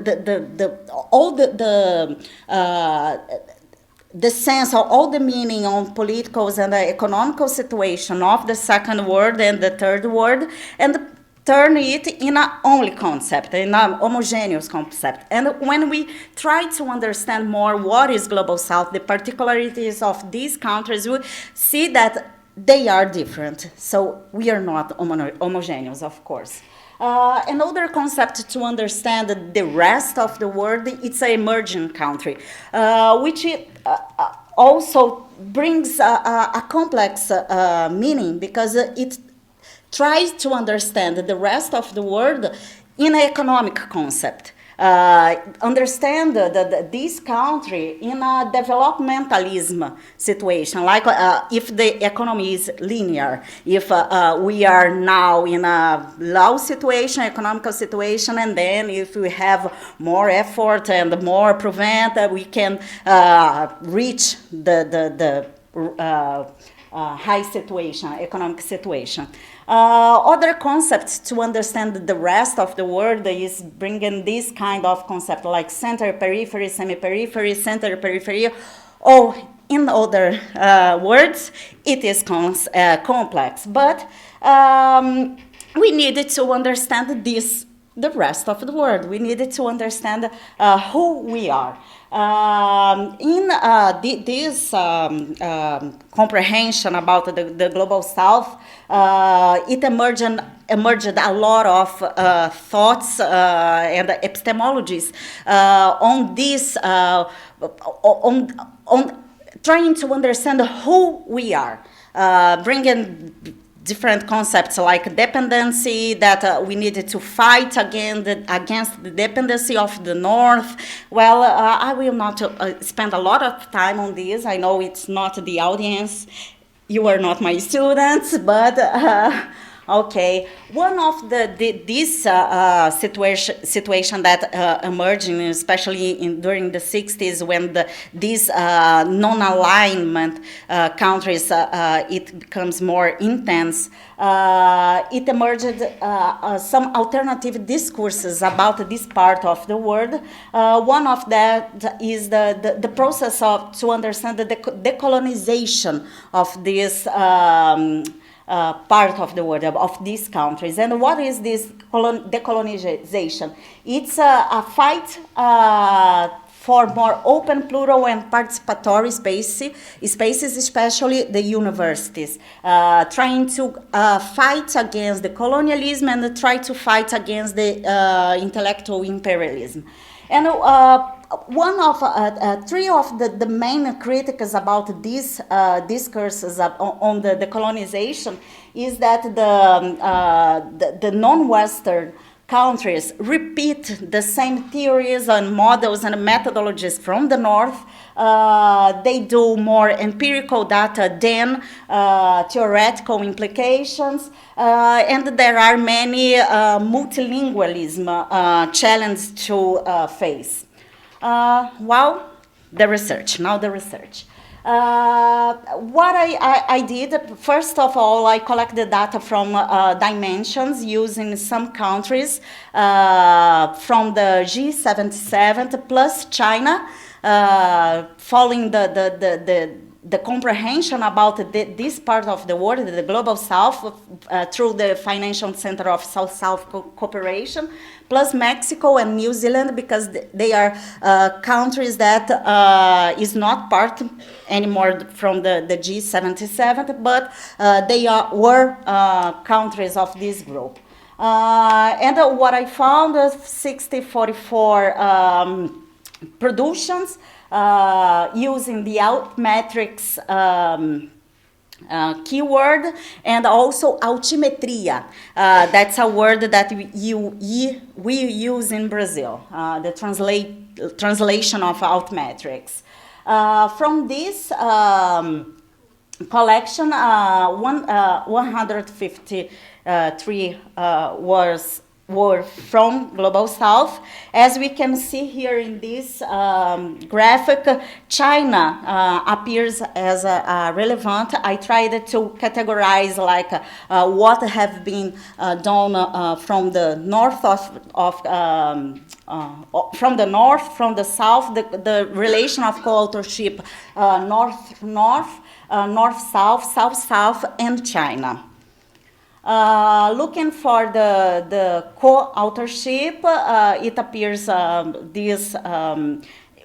sense or all the meaning on political and the economical situation of the second word and the third word, and turn it in a only concept, in a homogeneous concept. And when we try to understand more what is Global South, the particularities of these countries, we see that they are different. So we are not homogeneous, of course. Another concept to understand the rest of the world, it's an emerging country, which also brings a complex meaning, because it tries to understand the rest of the world in an economic concept. Understand this country in a developmentalism situation, like if the economy is linear, if we are now in a low situation, economical situation, and then if we have more effort and more prevent, we can reach the high situation, economic situation. Other concepts to understand the rest of the world is bringing this kind of concept like center, periphery, semi-periphery, center, periphery, or in other words, it is complex. But we needed to understand this the rest of the world. We needed to understand who we are. In this comprehension about the Global South, it emerged a lot of thoughts and epistemologies on this, on trying to understand who we are, bringing different concepts like dependency, that we needed to fight against the dependency of the North. Well, I will not spend a lot of time on this. I know it's not the audience. You are not my students, but okay. One of this situation that emerging, especially during the 60s, when these non-alignment countries, it becomes more intense, it emerged some alternative discourses about this part of the world. One of that is the process to understand the decolonization of this part of the world, of these countries. And what is this decolonization? It's a fight for more open, plural, and participatory spaces, especially the universities, trying to fight against the colonialism and try to fight against the intellectual imperialism. And one of three of the main critics about these discourses on the decolonization is that the non-Western countries repeat the same theories and models and methodologies from the North. They do more empirical data than theoretical implications, and there are many multilingualism challenges to face. Well, the research. What I did, first of all, I collected data from dimensions using some countries from the G77 plus China, following the comprehension about this part of the world, the Global South, through the Financial Center of South-South Cooperation, plus Mexico and New Zealand, because they are countries that is not part anymore from the G77, but they were countries of this group. And what I found is 44 productions using the Altmetrics keyword, and also altimetria. That's a word that we use in Brazil, the translation of Altmetrics. From this collection, 153 were from Global South. As we can see here in this graphic, China appears as relevant. I tried to categorize like what have been done from the north from the north, from the south, the relation of co-authorship, north-north, north-south, south-south, and China. Looking for the co-authorship, it appears this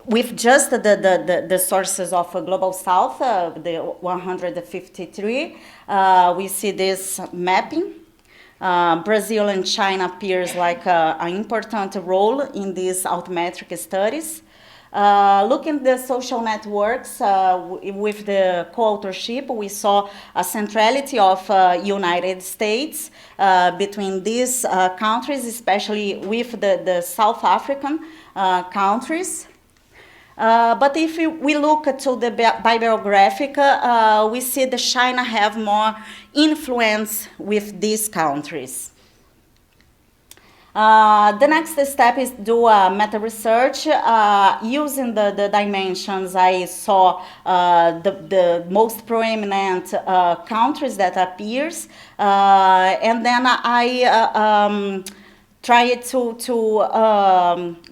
with just the sources of Global South, the 153. We see this mapping. Brazil and China appears like an important role in these altmetric studies. Looking at the social networks with the co-authorship, we saw a centrality of United States between these countries, especially with the South African countries. But if we look to the bibliographic, we see that China have more influence with these countries. The next step is do meta-research. Using the dimensions, I saw the most prominent countries that appears, and then I tried to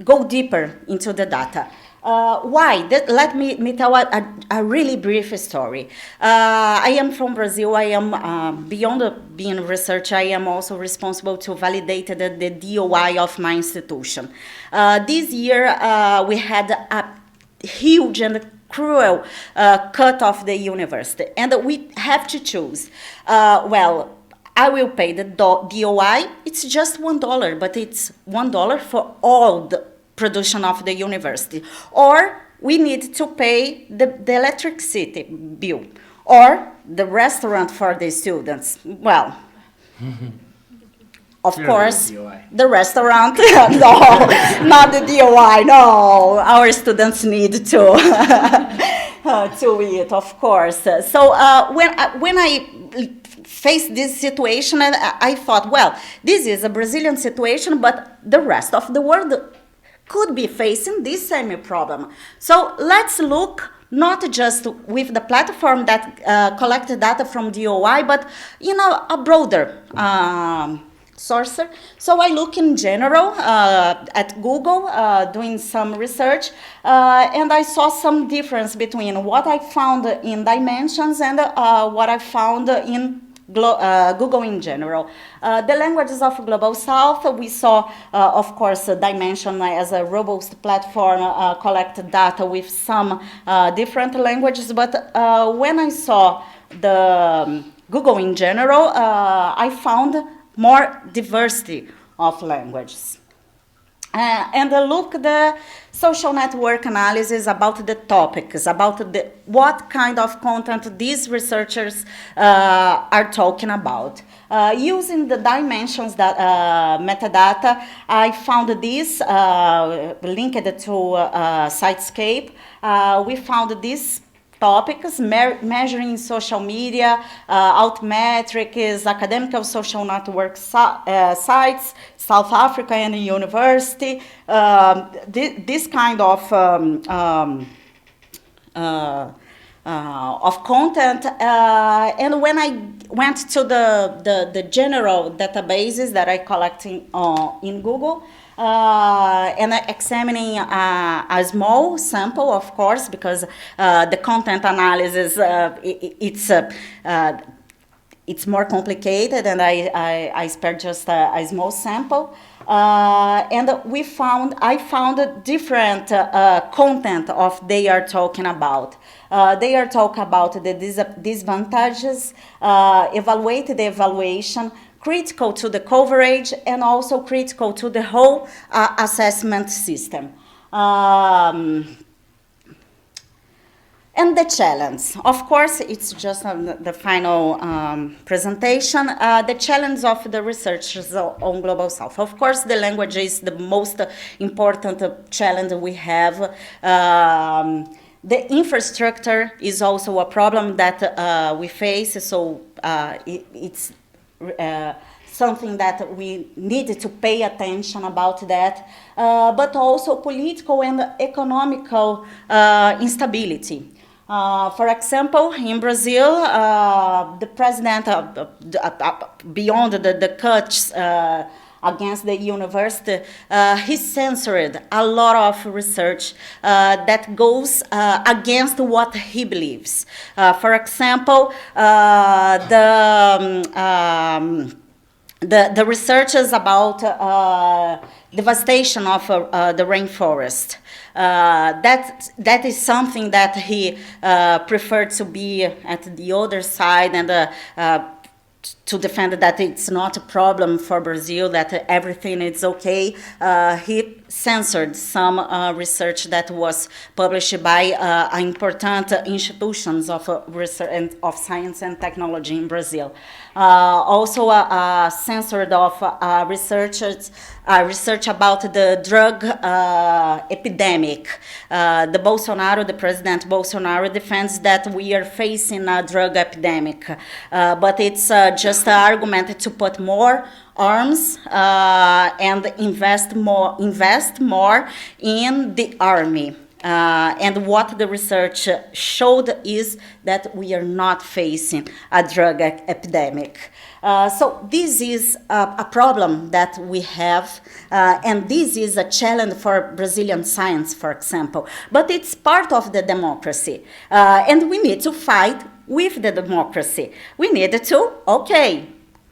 go deeper into the data. Why? Let me tell a really brief story. I am from Brazil. I am, beyond being a researcher, I am also responsible to validate the DOI of my institution. This year, we had a huge and cruel cut of the university, and we have to choose. Well, I will pay the DOI. It's just $1, but it's $1 for all the production of the university. Or we need to pay the electricity bill, or the restaurant for the students. Well, of course, the restaurant, no, not the DOI, no, our students need to, to eat, of course. So when I faced this situation, and I thought, well, this is a Brazilian situation, but the rest of the world could be facing this same problem. So let's look not just with the platform that collected data from DOI, but a broader source. So I look in general at Google, doing some research, and I saw some difference between what I found in Dimensions and what I found in Google in general. The languages of Global South, we saw, of course, Dimension as a robust platform, collected data with some different languages, but when I saw the Google in general, I found more diversity of languages. And look the social network analysis about the topics, about what kind of content these researchers are talking about. Using the dimensions that metadata, I found this linked to Sitescape. We found this topics, measuring social media, Altmetrics, academic social network sites, South Africa and the university, this kind of content. And when I went to the general databases that I collect in Google, and examining a small sample, of course, because the content analysis, it's more complicated, and I spared just a small sample. And I found different content of they are talking about. They are talking about the disadvantages, evaluate the evaluation, critical to the coverage, and also critical to the whole assessment system. And the challenge, of course, it's just the final presentation. The challenge of the researchers on Global South. Of course, the language is the most important challenge we have. The infrastructure is also a problem that we face, so it's something that we need to pay attention about that, but also political and economical instability. For example, in Brazil, the president, beyond the cuts against the university, he censored a lot of research that goes against what he believes. For example, the researches about devastation of the rainforest. That is something that he preferred to be at the other side and to defend that it's not a problem for Brazil, that everything is okay. He censored some research that was published by important institutions of research and of science and technology in Brazil. Also censored of research about the drug epidemic. The President Bolsonaro defends that we are facing a drug epidemic, but it's just an argument to put more arms and invest more in the army. And what the research showed is that we are not facing a drug epidemic. So this is a problem that we have, and this is a challenge for Brazilian science, for example. But it's part of the democracy, and we need to fight with the democracy. We need to, okay,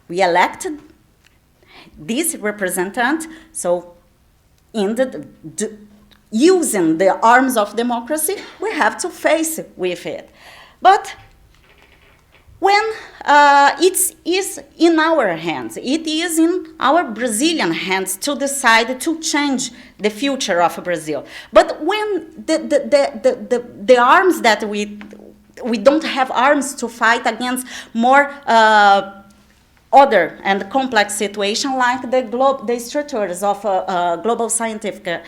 we elected this representative, so in using the arms of democracy, we have to face with it. But when it is in our hands, it is in our Brazilian hands to decide to change the future of Brazil. But when the arms that we don't have arms to fight against more other and complex situation like the structures of a global scientific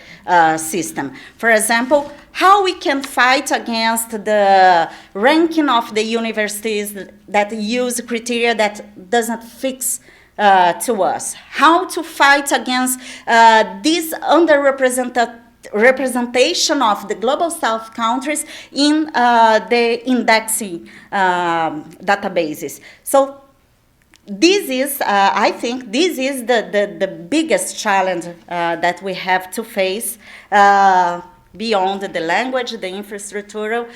system. For example, how we can fight against the ranking of the universities that use criteria that doesn't fix to us. How to fight against this representation of the global south countries in the indexing databases. So this is, I think, this is the biggest challenge that we have to face beyond the language, the infrastructure,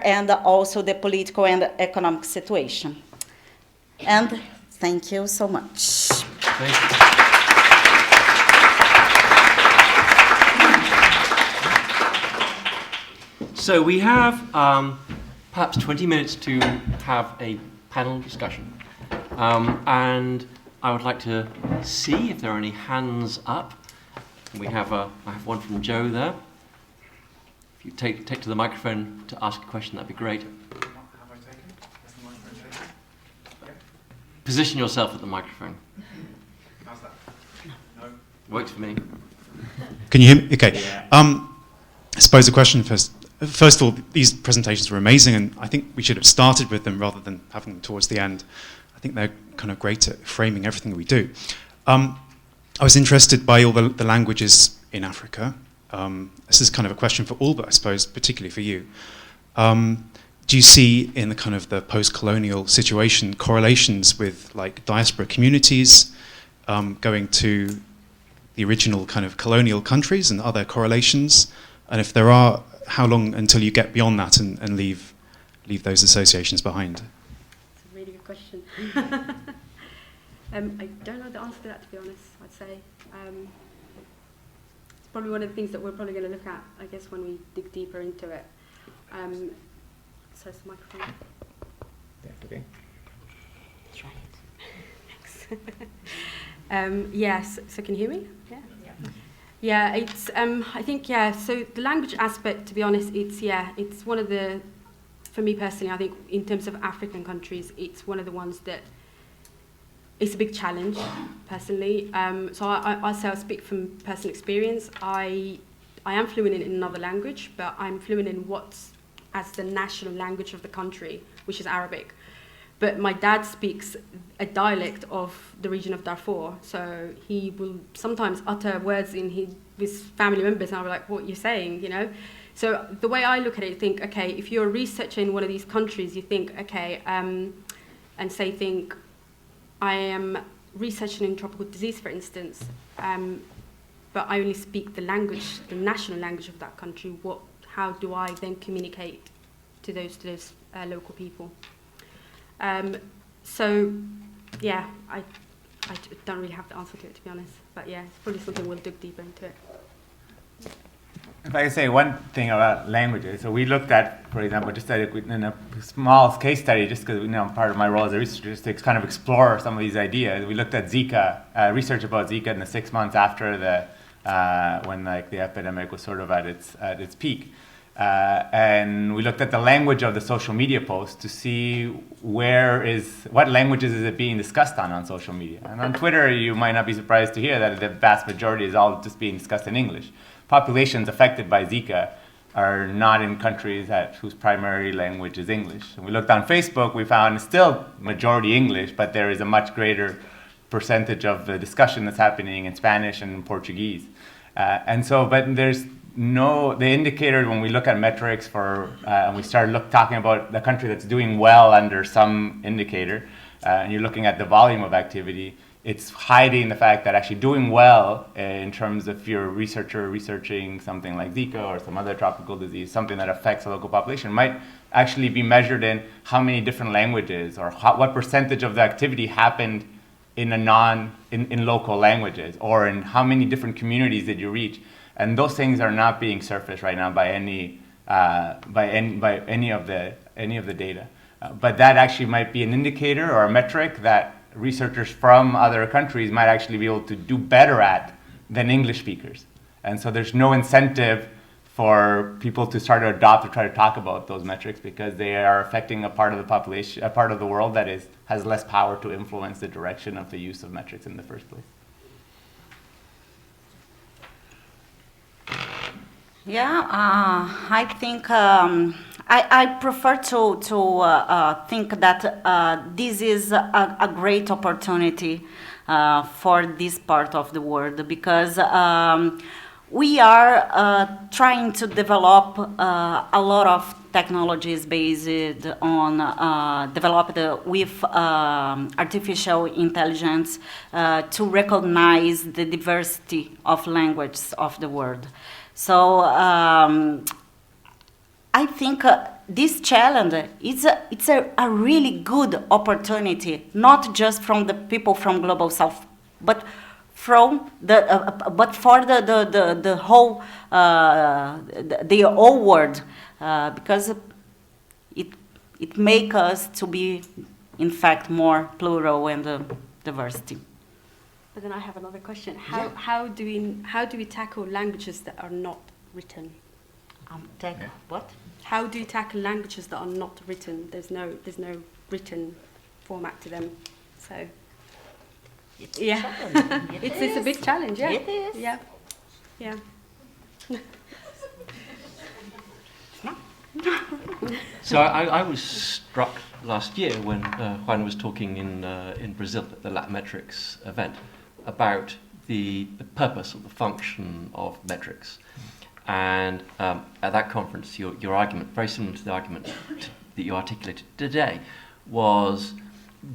and also the political and economic situation. And thank you so much. Thank you. So we have perhaps 20 minutes to have a panel discussion. And I would like to see if there are any hands up. I have one from Joe there. If you take to the microphone to ask a question, that'd be great. Have I taken? Is the microphone taken? Okay. Position yourself at the microphone. How's that? No? Works for me. Can you hear me? Okay. Yeah. I suppose the question first. First of all, these presentations were amazing, and I think we should have started with them rather than having them towards the end. I think they're kind of great at framing everything that we do. I was interested by all the languages in Africa. This is kind of a question for all, but I suppose particularly for you. Do you see in the kind of the post-colonial situation correlations with like diaspora communities going to the original kind of colonial countries and other correlations? And if there are, how long until you get beyond that and leave those associations behind? That's a really good question. I don't know the answer to that, to be honest, I'd say. It's probably one of the things that we're probably going to look at, I guess, when we dig deeper into it. So it's the microphone. That's okay. Try it. Thanks. Yes, so can you hear me? Yeah. Yeah, it's, I think, yeah, so the language aspect, to be honest, it's one of the, for me personally, I think in terms of African countries, it's one of the ones that it's a big challenge, personally. So I'll say I'll speak from personal experience. I am fluent in another language, but I'm fluent in what's as the national language of the country, which is Arabic. But my dad speaks a dialect of the region of Darfur, so he will sometimes utter words in his family members, and I'll be like, what are you saying, you know? So the way I look at it, you think, okay, if you're a researcher in one of these countries, you think, okay, and say, I am researching in tropical disease, for instance, but I only speak the language, the national language of that country. How do I then communicate to those local people? So, yeah, I don't really have the answer to it, to be honest. But yeah, it's probably something we'll dig deeper into it. If I can say one thing about languages, so we looked at, for example, just in a small case study, just because part of my role as a researcher is to kind of explore some of these ideas. We looked at Zika, research about Zika in the 6 months after when the epidemic was sort of at its peak. And we looked at the language of the social media posts to see what languages is it being discussed on social media. And on Twitter, you might not be surprised to hear that the vast majority is all just being discussed in English. Populations affected by Zika are not in countries whose primary language is English. And we looked on Facebook, we found still majority English, but there is a much greater percentage of the discussion that's happening in Spanish and in Portuguese. But there's the indicator when we look at metrics for, and we start talking about the country that's doing well under some indicator, and you're looking at the volume of activity, it's hiding the fact that actually doing well in terms of your researcher researching something like Zika or some other tropical disease, something that affects a local population, might actually be measured in how many different languages or what percentage of the activity happened in local languages, or in how many different communities did you reach. And those things are not being surfaced right now by any of the data. But that actually might be an indicator or a metric that researchers from other countries might actually be able to do better at than English speakers. And so there's no incentive for people to start to adopt or try to talk about those metrics, because they are affecting a part of the population, a part of the world that has less power to influence the direction of the use of metrics in the first place. Yeah, I think I prefer to think that this is a great opportunity for this part of the world, because we are trying to develop a lot of technologies based on developed with artificial intelligence to recognize the diversity of languages of the world. So I think this challenge it's a really good opportunity, not just from the people from Global South, but from but for the whole world, because it makes us to be in fact more plural and diversity. But then I have another question. How do we tackle languages that are not written? What? How do you tackle languages that are not written? There's no written format to them. So yeah, it's a big challenge. Yeah, it is. Yeah. So I was struck last year when Juan was talking in Brazil at the Altmetrics event about the purpose or the function of metrics. And at that conference, your argument, very similar to the argument that you articulated today, was,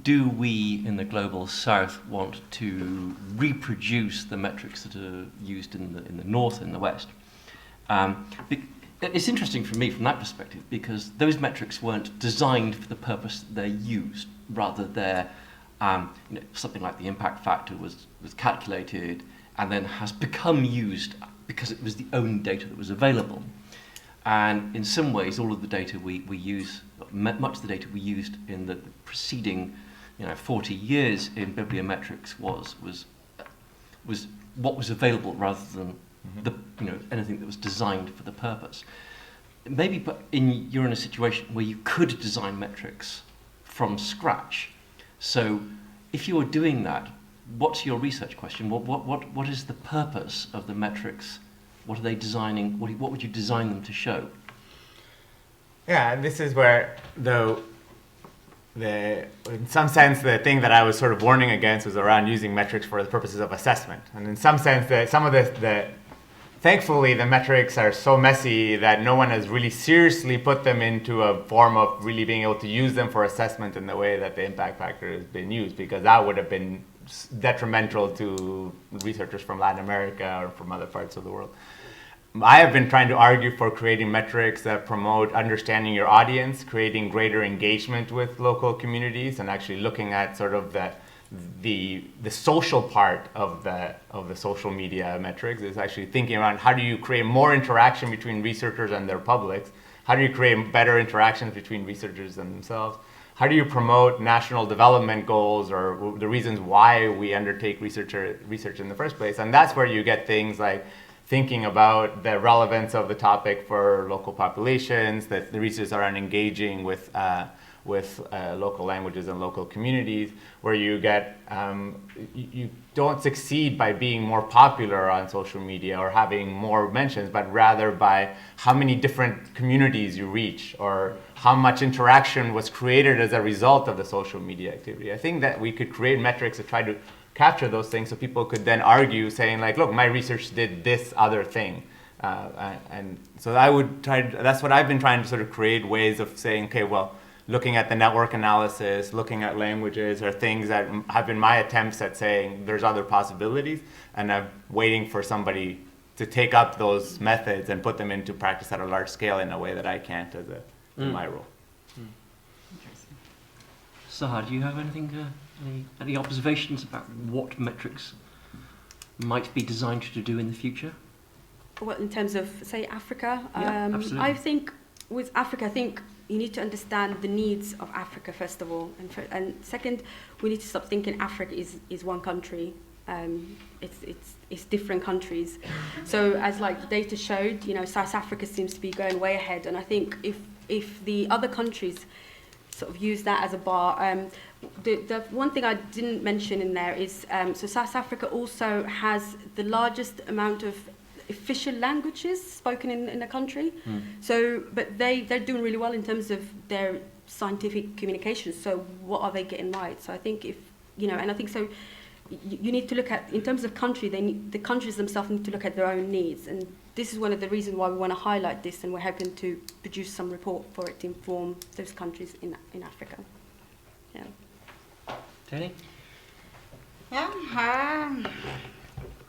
do we in the Global South want to reproduce the metrics that are used in the North and the West? It's interesting for me from that perspective, because those metrics weren't designed for the purpose that they're used. Rather, they're something like the impact factor was calculated and then has become used because it was the only data that was available. And in some ways, all of the data we use, much of the data we used in the preceding 40 years in bibliometrics was what was available rather than anything that was designed for the purpose. Maybe, but you're in a situation where you could design metrics from scratch. So, if you were doing that, what's your research question? What is the purpose of the metrics? What are they designing? What would you design them to show? Yeah, this is where in some sense, the thing that I was sort of warning against was around using metrics for the purposes of assessment. And in some sense, thankfully, the metrics are so messy that no one has really seriously put them into a form of really being able to use them for assessment in the way that the impact factor has been used, because that would have been detrimental to researchers from Latin America or from other parts of the world. I have been trying to argue for creating metrics that promote understanding your audience, creating greater engagement with local communities, and actually looking at sort of the social part of the social media metrics is actually thinking around how do you create more interaction between researchers and their publics? How do you create better interactions between researchers and themselves? How do you promote national development goals or the reasons why we undertake research in the first place? And that's where you get things like thinking about the relevance of the topic for local populations, that the researchers are engaging with local languages and local communities, where you get you don't succeed by being more popular on social media or having more mentions, but rather by how many different communities you reach or how much interaction was created as a result of the social media activity. I think that we could create metrics to try to capture those things so people could then argue saying like, look, my research did this other thing. And so I would try, that's what I've been trying to sort of create ways of saying, okay, well, looking at the network analysis, looking at languages are things that have been my attempts at saying there's other possibilities, and I'm waiting for somebody to take up those methods and put them into practice at a large scale in a way that I can't as in my role. Sahar, do you have anything, any observations about what metrics might be designed to do in the future? Well, in terms of, say, Africa, Yeah, absolutely. I think with Africa, I think you need to understand the needs of Africa, first of all. And second, we need to stop thinking Africa is one country. It's different countries. So as like the data showed, South Africa seems to be going way ahead. And I think if the other countries sort of use that as a bar, the one thing I didn't mention in there is, so South Africa also has the largest amount of official languages spoken in the country. So, but they're doing really well in terms of their scientific communication. So what are they getting right? So I think and I think so you need to look at, in terms of country, the countries themselves need to look at their own needs. And this is one of the reasons why we want to highlight this, and we're hoping to produce some report for it to inform those countries in Africa. Yeah. Jenny? Yeah,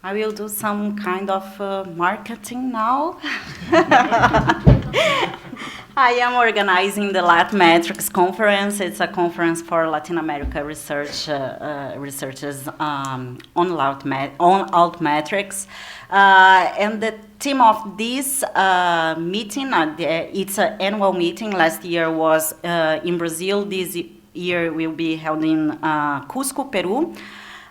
I will do some kind of marketing now. I am organizing the Altmetrics conference. It's a conference for Latin America researchers on Altmetrics. And the theme of this meeting, it's an annual meeting. Last year was in Brazil. This year will be held in Cusco, Peru.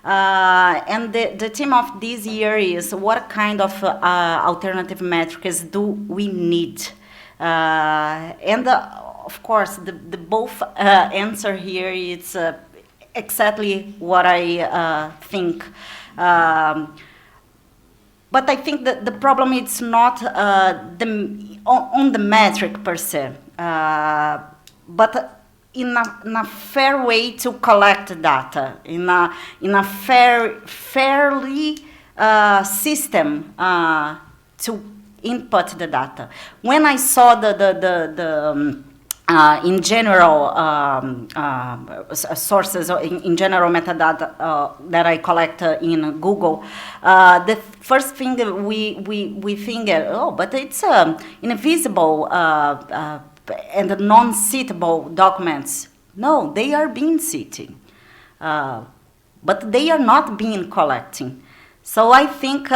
And the theme of this year is what kind of alternative metrics do we need? And of course, the both answer here is exactly what I think. But I think that the problem is not on the metric per se, but in a fair way to collect data, in a fairly system to input the data. When I saw in general sources, in general metadata that I collect in Google, the first thing we think, but it's invisible and non-citable documents. No, they are being cited, but they are not being collecting. So I think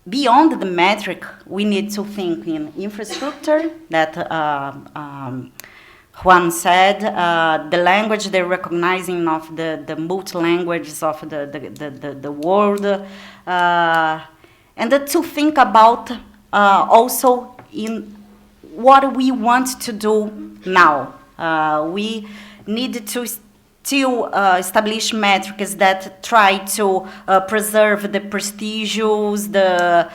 beyond the metric, we need to think in infrastructure that Juan said, the language, the recognizing of the multi-languages of the world, and to think about also in what we want to do now. We need to still establish metrics that try to preserve the prestigious, the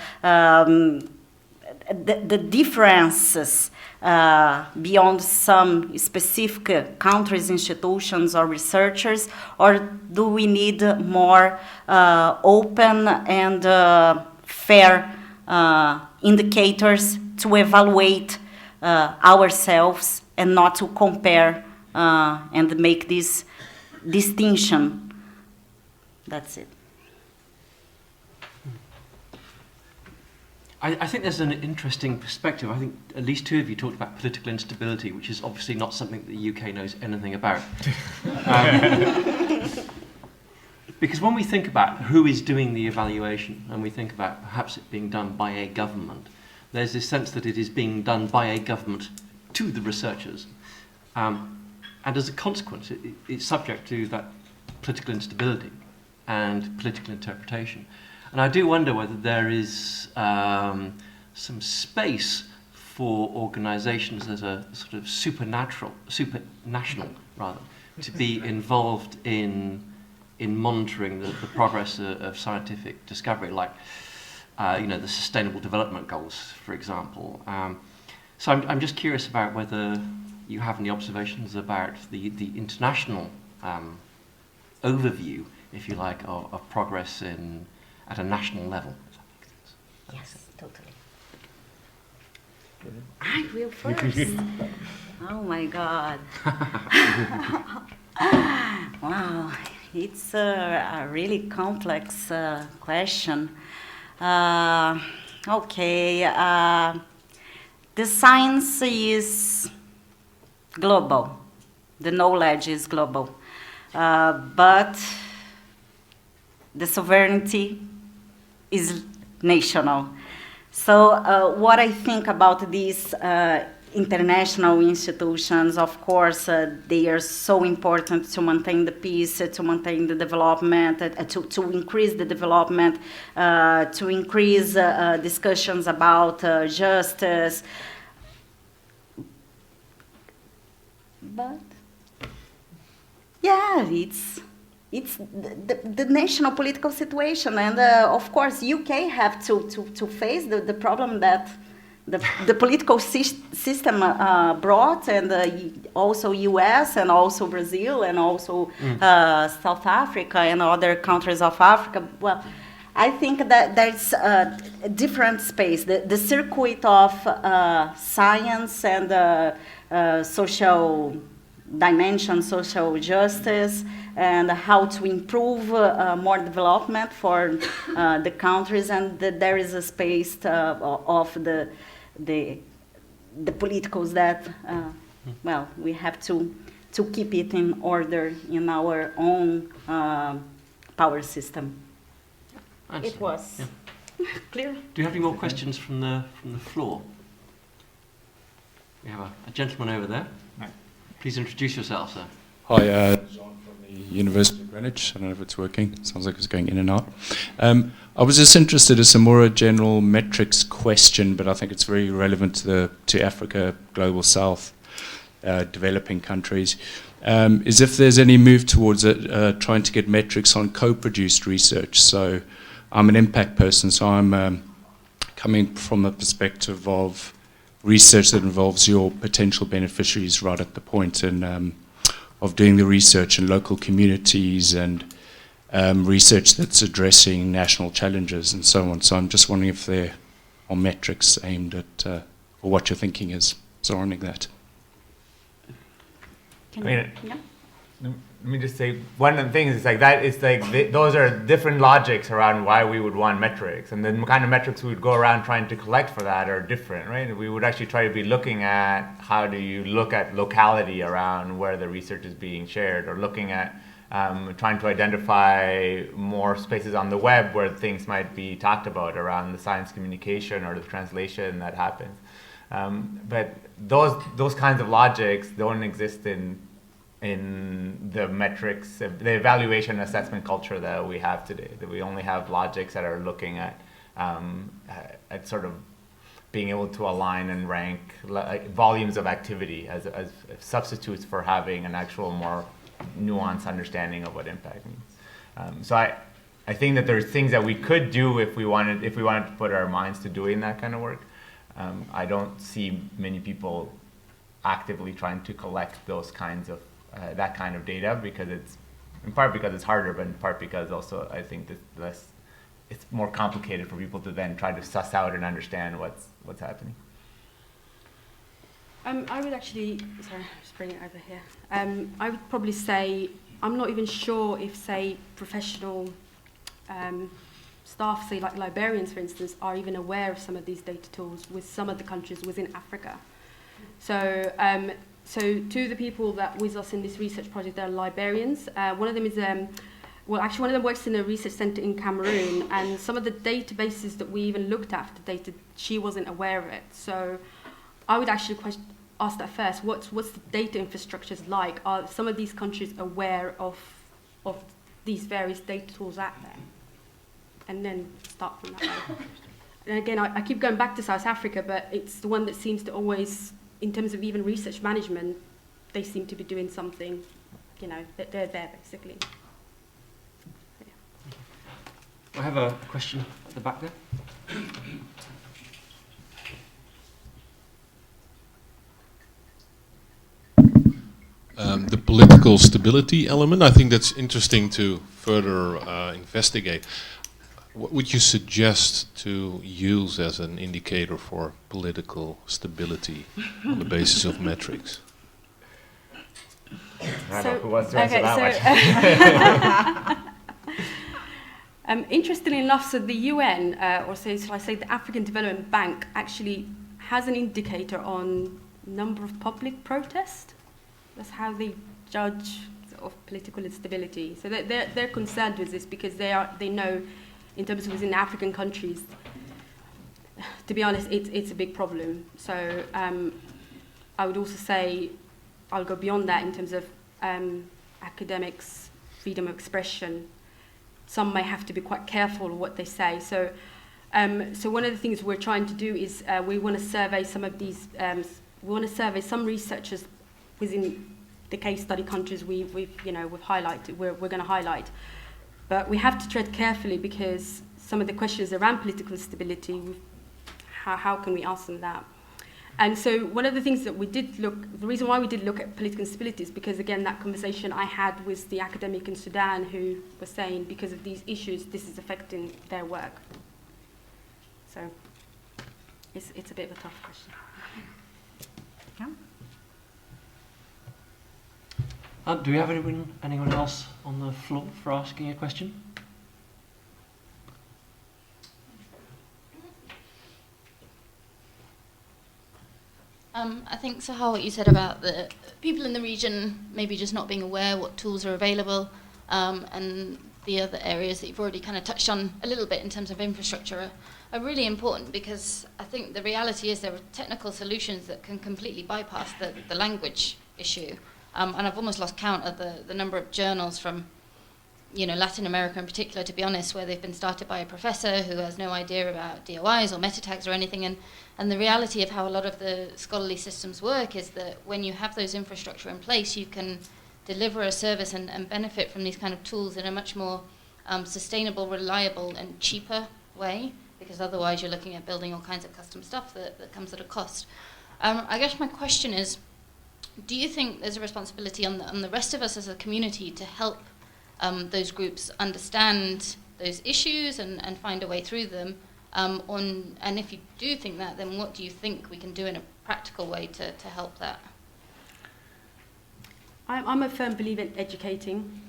differences beyond some specific countries, institutions, or researchers, or do we need more open and fair indicators to evaluate ourselves and not to compare and make this distinction? That's it. I think there's an interesting perspective. I think at least two of you talked about political instability, which is obviously not something that the UK knows anything about. Because when we think about who is doing the evaluation, and we think about perhaps it being done by a government, there's this sense that it is being done by a government to the researchers. And as a consequence, it's subject to that political instability and political interpretation. And I do wonder whether there is some space for organisations that are sort of supranational rather, to be involved in monitoring the progress of scientific discovery, like the Sustainable Development Goals, for example. So I'm just curious about whether you have any observations about the international overview, if you like, of progress at a national level. Yes, totally. I will first. Oh my God. Wow, it's a really complex question. Okay, the science is global. The knowledge is global. But the sovereignty is national. So what I think about these international institutions, of course, they are so important to maintain the peace, to maintain the development, to increase the development, to increase discussions about justice. But, yeah, it's the national political situation, and of course, UK have to face the problem that the political system brought, and also US, and also Brazil, and also South Africa, and other countries of Africa. Well, I think that there's a different space. The circuit of science and social dimension, social justice, and how to improve more development for the countries, and there is a space of the politicals that, well, we have to keep it in order in our own power system. It was clear. Do you have any more questions from the floor? We have a gentleman over there. Right. Please introduce yourself, sir. Hi, John from the University of Greenwich. I don't know if it's working. Sounds like it's going in and out. I was just interested in some more general metrics question, but I think it's very relevant to Africa, Global South, developing countries. Is if there's any move towards trying to get metrics on co-produced research. So I'm an impact person, so I'm coming from a perspective of research that involves your potential beneficiaries right at the point of doing the research in local communities and research that's addressing national challenges and so on. So I'm just wondering if there are metrics aimed at, or what your thinking is surrounding that. Let me just say, one of the things is like that is like those are different logics around why we would want metrics, and the kind of metrics we would go around trying to collect for that are different, right? We would actually try to be looking at how do you look at locality around where the research is being shared, or looking at trying to identify more spaces on the web where things might be talked about around the science communication or the translation that happens. But those kinds of logics don't exist in the metrics, the evaluation assessment culture that we have today. That we only have logics that are looking at sort of being able to align and rank volumes of activity as substitutes for having an actual more nuanced understanding of what impact means. So I think that there's things that we could do if we wanted to put our minds to doing that kind of work. I don't see many people actively trying to collect those kinds of that kind of data, because it's in part because it's harder, but in part because also I think that it's more complicated for people to then try to suss out and understand what's happening. I would actually, sorry, just bring it over here. I would probably say I'm not even sure if, say, professional staff, say like librarians, for instance, are even aware of some of these data tools with some of the countries within Africa. So, so two of the people that with us in this research project are librarians. One of them is, well, actually one of them works in a research centre in Cameroon, and some of the databases that we even looked at for the data, she wasn't aware of it. So I would actually ask that first. What's the data infrastructures like? Are some of these countries aware of these various data tools out there? And then start from that way. And again, I keep going back to South Africa, but it's the one that seems to always, in terms of even research management, they seem to be doing something, you know, that they're there basically. So, yeah. I have a question at the back there. The political stability element, I think that's interesting to further investigate. what would you suggest to use as an indicator for political stability on the basis of metrics? I don't know who wants to answer that one. Interestingly enough, so the UN, or shall I say the African Development Bank, actually has an indicator on number of public protests. That's how they judge sort of political instability. So they're concerned with this because they know, in terms of within African countries, to be honest, it's a big problem. So I would also say, I'll go beyond that in terms of academics, freedom of expression. Some may have to be quite careful of what they say. So one of the things we're trying to do is we want to survey some of these, we want to survey some researchers within the case study countries we've highlighted, we're going to highlight. But we have to tread carefully because some of the questions around political stability, how can we ask them that? And so one of the things that we did look, the reason why we did look at political instability is because, again, that conversation I had with the academic in Sudan who was saying because of these issues, this is affecting their work. So it's a bit of a tough question. Yeah. Do we have anyone else on the floor for asking a question? I think, Sahar, what you said about the people in the region maybe just not being aware what tools are available, and the other areas that you've already kind of touched on a little bit in terms of infrastructure are really important, because I think the reality is there are technical solutions that can completely bypass the language issue. And I've almost lost count of the number of journals from Latin America in particular, to be honest, where they've been started by a professor who has no idea about DOIs or meta tags or anything. And the reality of how a lot of the scholarly systems work is that when you have those infrastructure in place, you can deliver a service and benefit from these kind of tools in a much more sustainable, reliable, and cheaper way, because otherwise you're looking at building all kinds of custom stuff that comes at a cost. I guess my question is, do you think there's a responsibility on the rest of us as a community to help those groups understand those issues and find a way through them? And if you do think that, then what do you think we can do in a practical way to help that? I'm a firm believer in educating,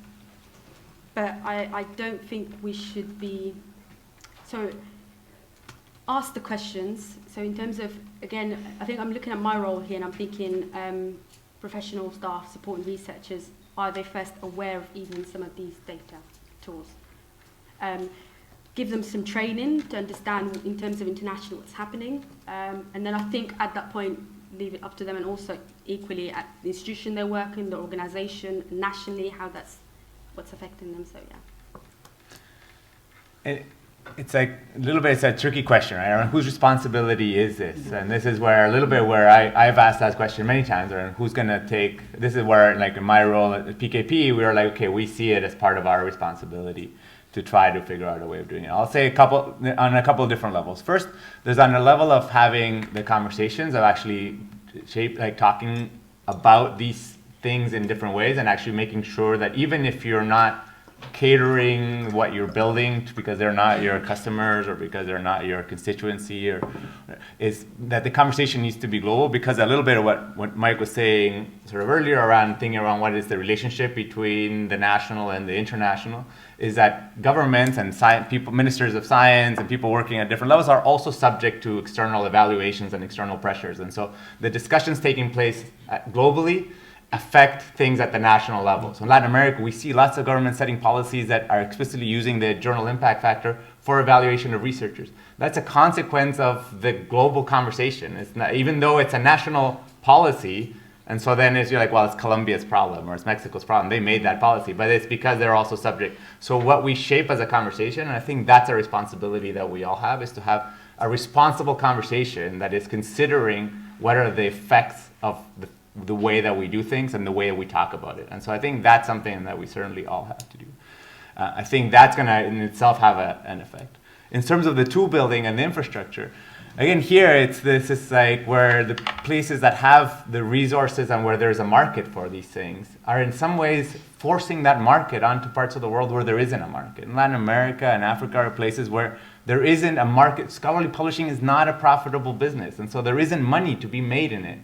but I don't think we should be... So ask the questions. So in terms of, again, I think I'm looking at my role here and I'm thinking professional staff supporting researchers, are they first aware of even some of these data tools? Give them some training to understand in terms of international what's happening. And then I think at that point, leave it up to them, and also equally at the institution they're working, the organization, nationally, what's affecting them, so yeah. It's like a little bit, it's a tricky question, right? Around whose responsibility is this? And this is where a little bit where I've asked that question many times, around who's going to take, this is where, like in my role at PKP, we were like, okay, we see it as part of our responsibility to try to figure out a way of doing it. I'll say on a couple of different levels. First, there's on a level of having the conversations of actually talking about these things in different ways, and actually making sure that even if you're not catering what you're building because they're not your customers or because they're not your constituency, or is that the conversation needs to be global, because a little bit of what Mike was saying sort of earlier around thinking around what is the relationship between the national and the international, is that governments and people, ministers of science and people working at different levels are also subject to external evaluations and external pressures. And so the discussions taking place globally affect things at the national level. So in Latin America, we see lots of governments setting policies that are explicitly using the journal impact factor for evaluation of researchers. That's a consequence of the global conversation. It's not, even though it's a national policy, and so then you're like, well, it's Colombia's problem or it's Mexico's problem. They made that policy, but it's because they're also subject. So what we shape as a conversation, and I think that's a responsibility that we all have, is to have a responsible conversation that is considering what are the effects of the way that we do things and the way we talk about it. And so I think that's something that we certainly all have to do. I think that's going to in itself have an effect. In terms of the tool building and the infrastructure, again, here this is like where the places that have the resources and where there's a market for these things are in some ways forcing that market onto parts of the world where there isn't a market. In Latin America and Africa are places where there isn't a market. Scholarly publishing is not a profitable business, and so there isn't money to be made in it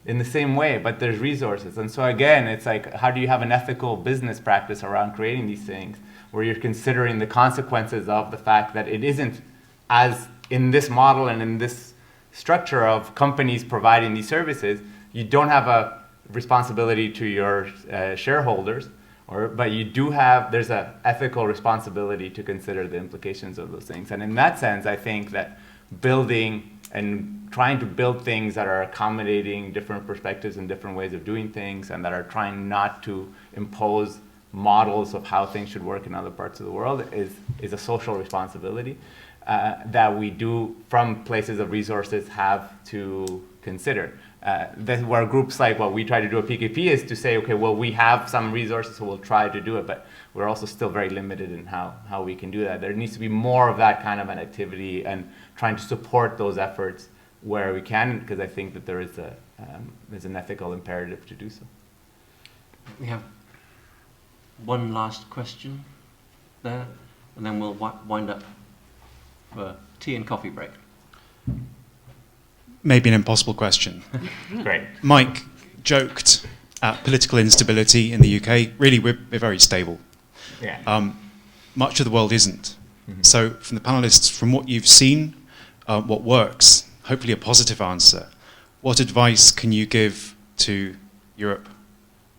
in the same way, but there's resources. And so again, it's like, how do you have an ethical business practice around creating these things where you're considering the consequences of the fact that it isn't as in this model and in this structure of companies providing these services, you don't have a responsibility to your shareholders, but you do have, there's an ethical responsibility to consider the implications of those things. And in that sense, I think that building and trying to build things that are accommodating different perspectives and different ways of doing things, and that are trying not to impose models of how things should work in other parts of the world is a social responsibility that we do from places of resources have to consider. That's where groups like what we try to do at PKP is to say, okay, well, we have some resources, so we'll try to do it, but we're also still very limited in how we can do that. There needs to be more of that kind of an activity and trying to support those efforts where we can, because I think that there is there's an ethical imperative to do so. We have one last question there, and then we'll wind up for tea and coffee break. Maybe an impossible question. Great. Mike joked at political instability in the UK. Really, we're very stable. Yeah. Much of the world isn't. Mm-hmm. So from the panelists, from what you've seen, what works, hopefully a positive answer, what advice can you give to Europe,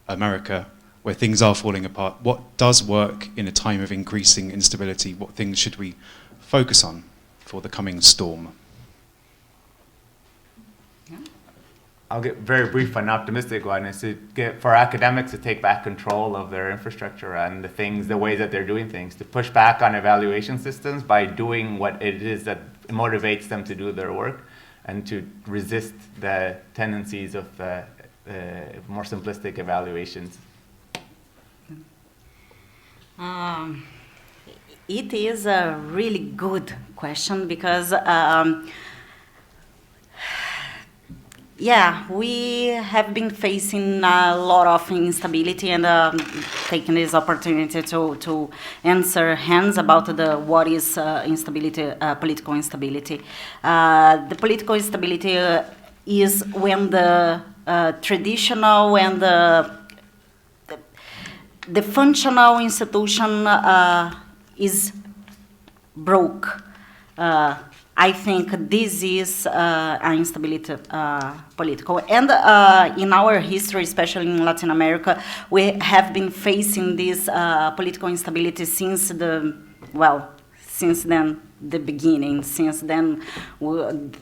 America, where things are falling apart? What does work in a time of increasing instability? What things should we focus on for the coming storm? I'll get very brief and optimistic one, is to get for academics to take back control of their infrastructure and the ways that they're doing things, to push back on evaluation systems by doing what it is that motivates them to do their work, and to resist the tendencies of more simplistic evaluations. It is a really good question because yeah, we have been facing a lot of instability, and taking this opportunity to answer Hans about what is instability, political instability. The political instability is when the traditional and the functional institution is broke. I think this is an instability political. And in our history, especially in Latin America, we have been facing this political instability since the beginning. Since then,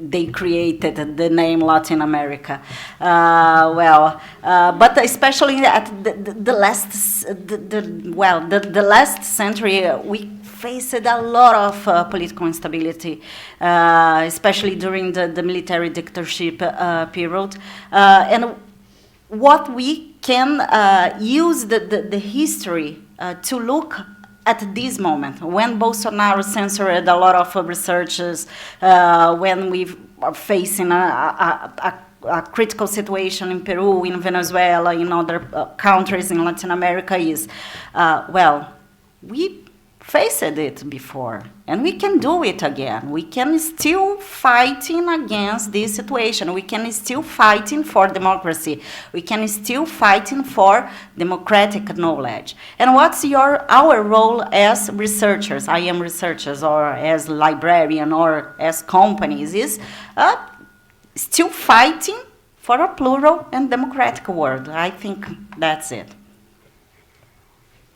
they created the name Latin America. But especially at the last century, we faced a lot of political instability, especially during the military dictatorship period. And what we can use the history to look at this moment, when Bolsonaro censored a lot of researchers, when we are facing a critical situation in Peru, in Venezuela, in other countries in Latin America, is, we faced it before, and we can do it again. We can still fighting against this situation. We can still fighting for democracy. We can still fighting for democratic knowledge. And what's our role as researchers? I am researchers, or as librarian, or as companies, is still fighting for a plural and democratic world. I think that's it.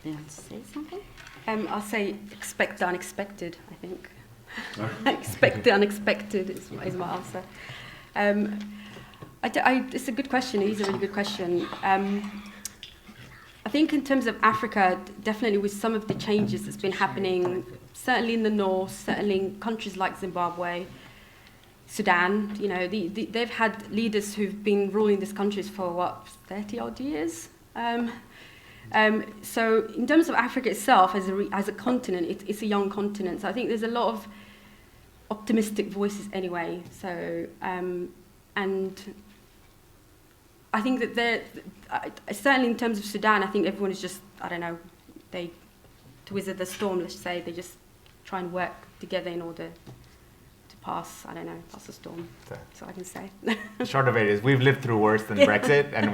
Do you want to say something? I'll say expect the unexpected, I think. Expect the unexpected is my answer. It's a good question. It is a really good question. I think in terms of Africa, definitely with some of the changes that's been happening, certainly in the north, certainly in countries like Zimbabwe, Sudan, they've had leaders who've been ruling these countries for, 30-odd years? So in terms of Africa itself, as a continent, it's a young continent. So I think there's a lot of optimistic voices anyway. So, and I think that certainly in terms of Sudan, I think everyone is just, I don't know, to weather the storm, let's say, they just try and work together in order to pass the storm. That's all I can say. The short of it is we've lived through worse than Brexit, and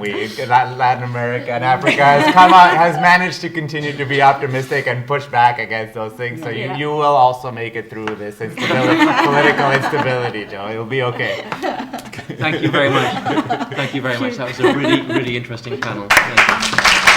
Latin America and Africa has managed to continue to be optimistic and push back against those things. So you will also make it through this political instability, Joe. It'll be okay. Thank you very much. Thank you very much. That was a really, really interesting panel. Thank you.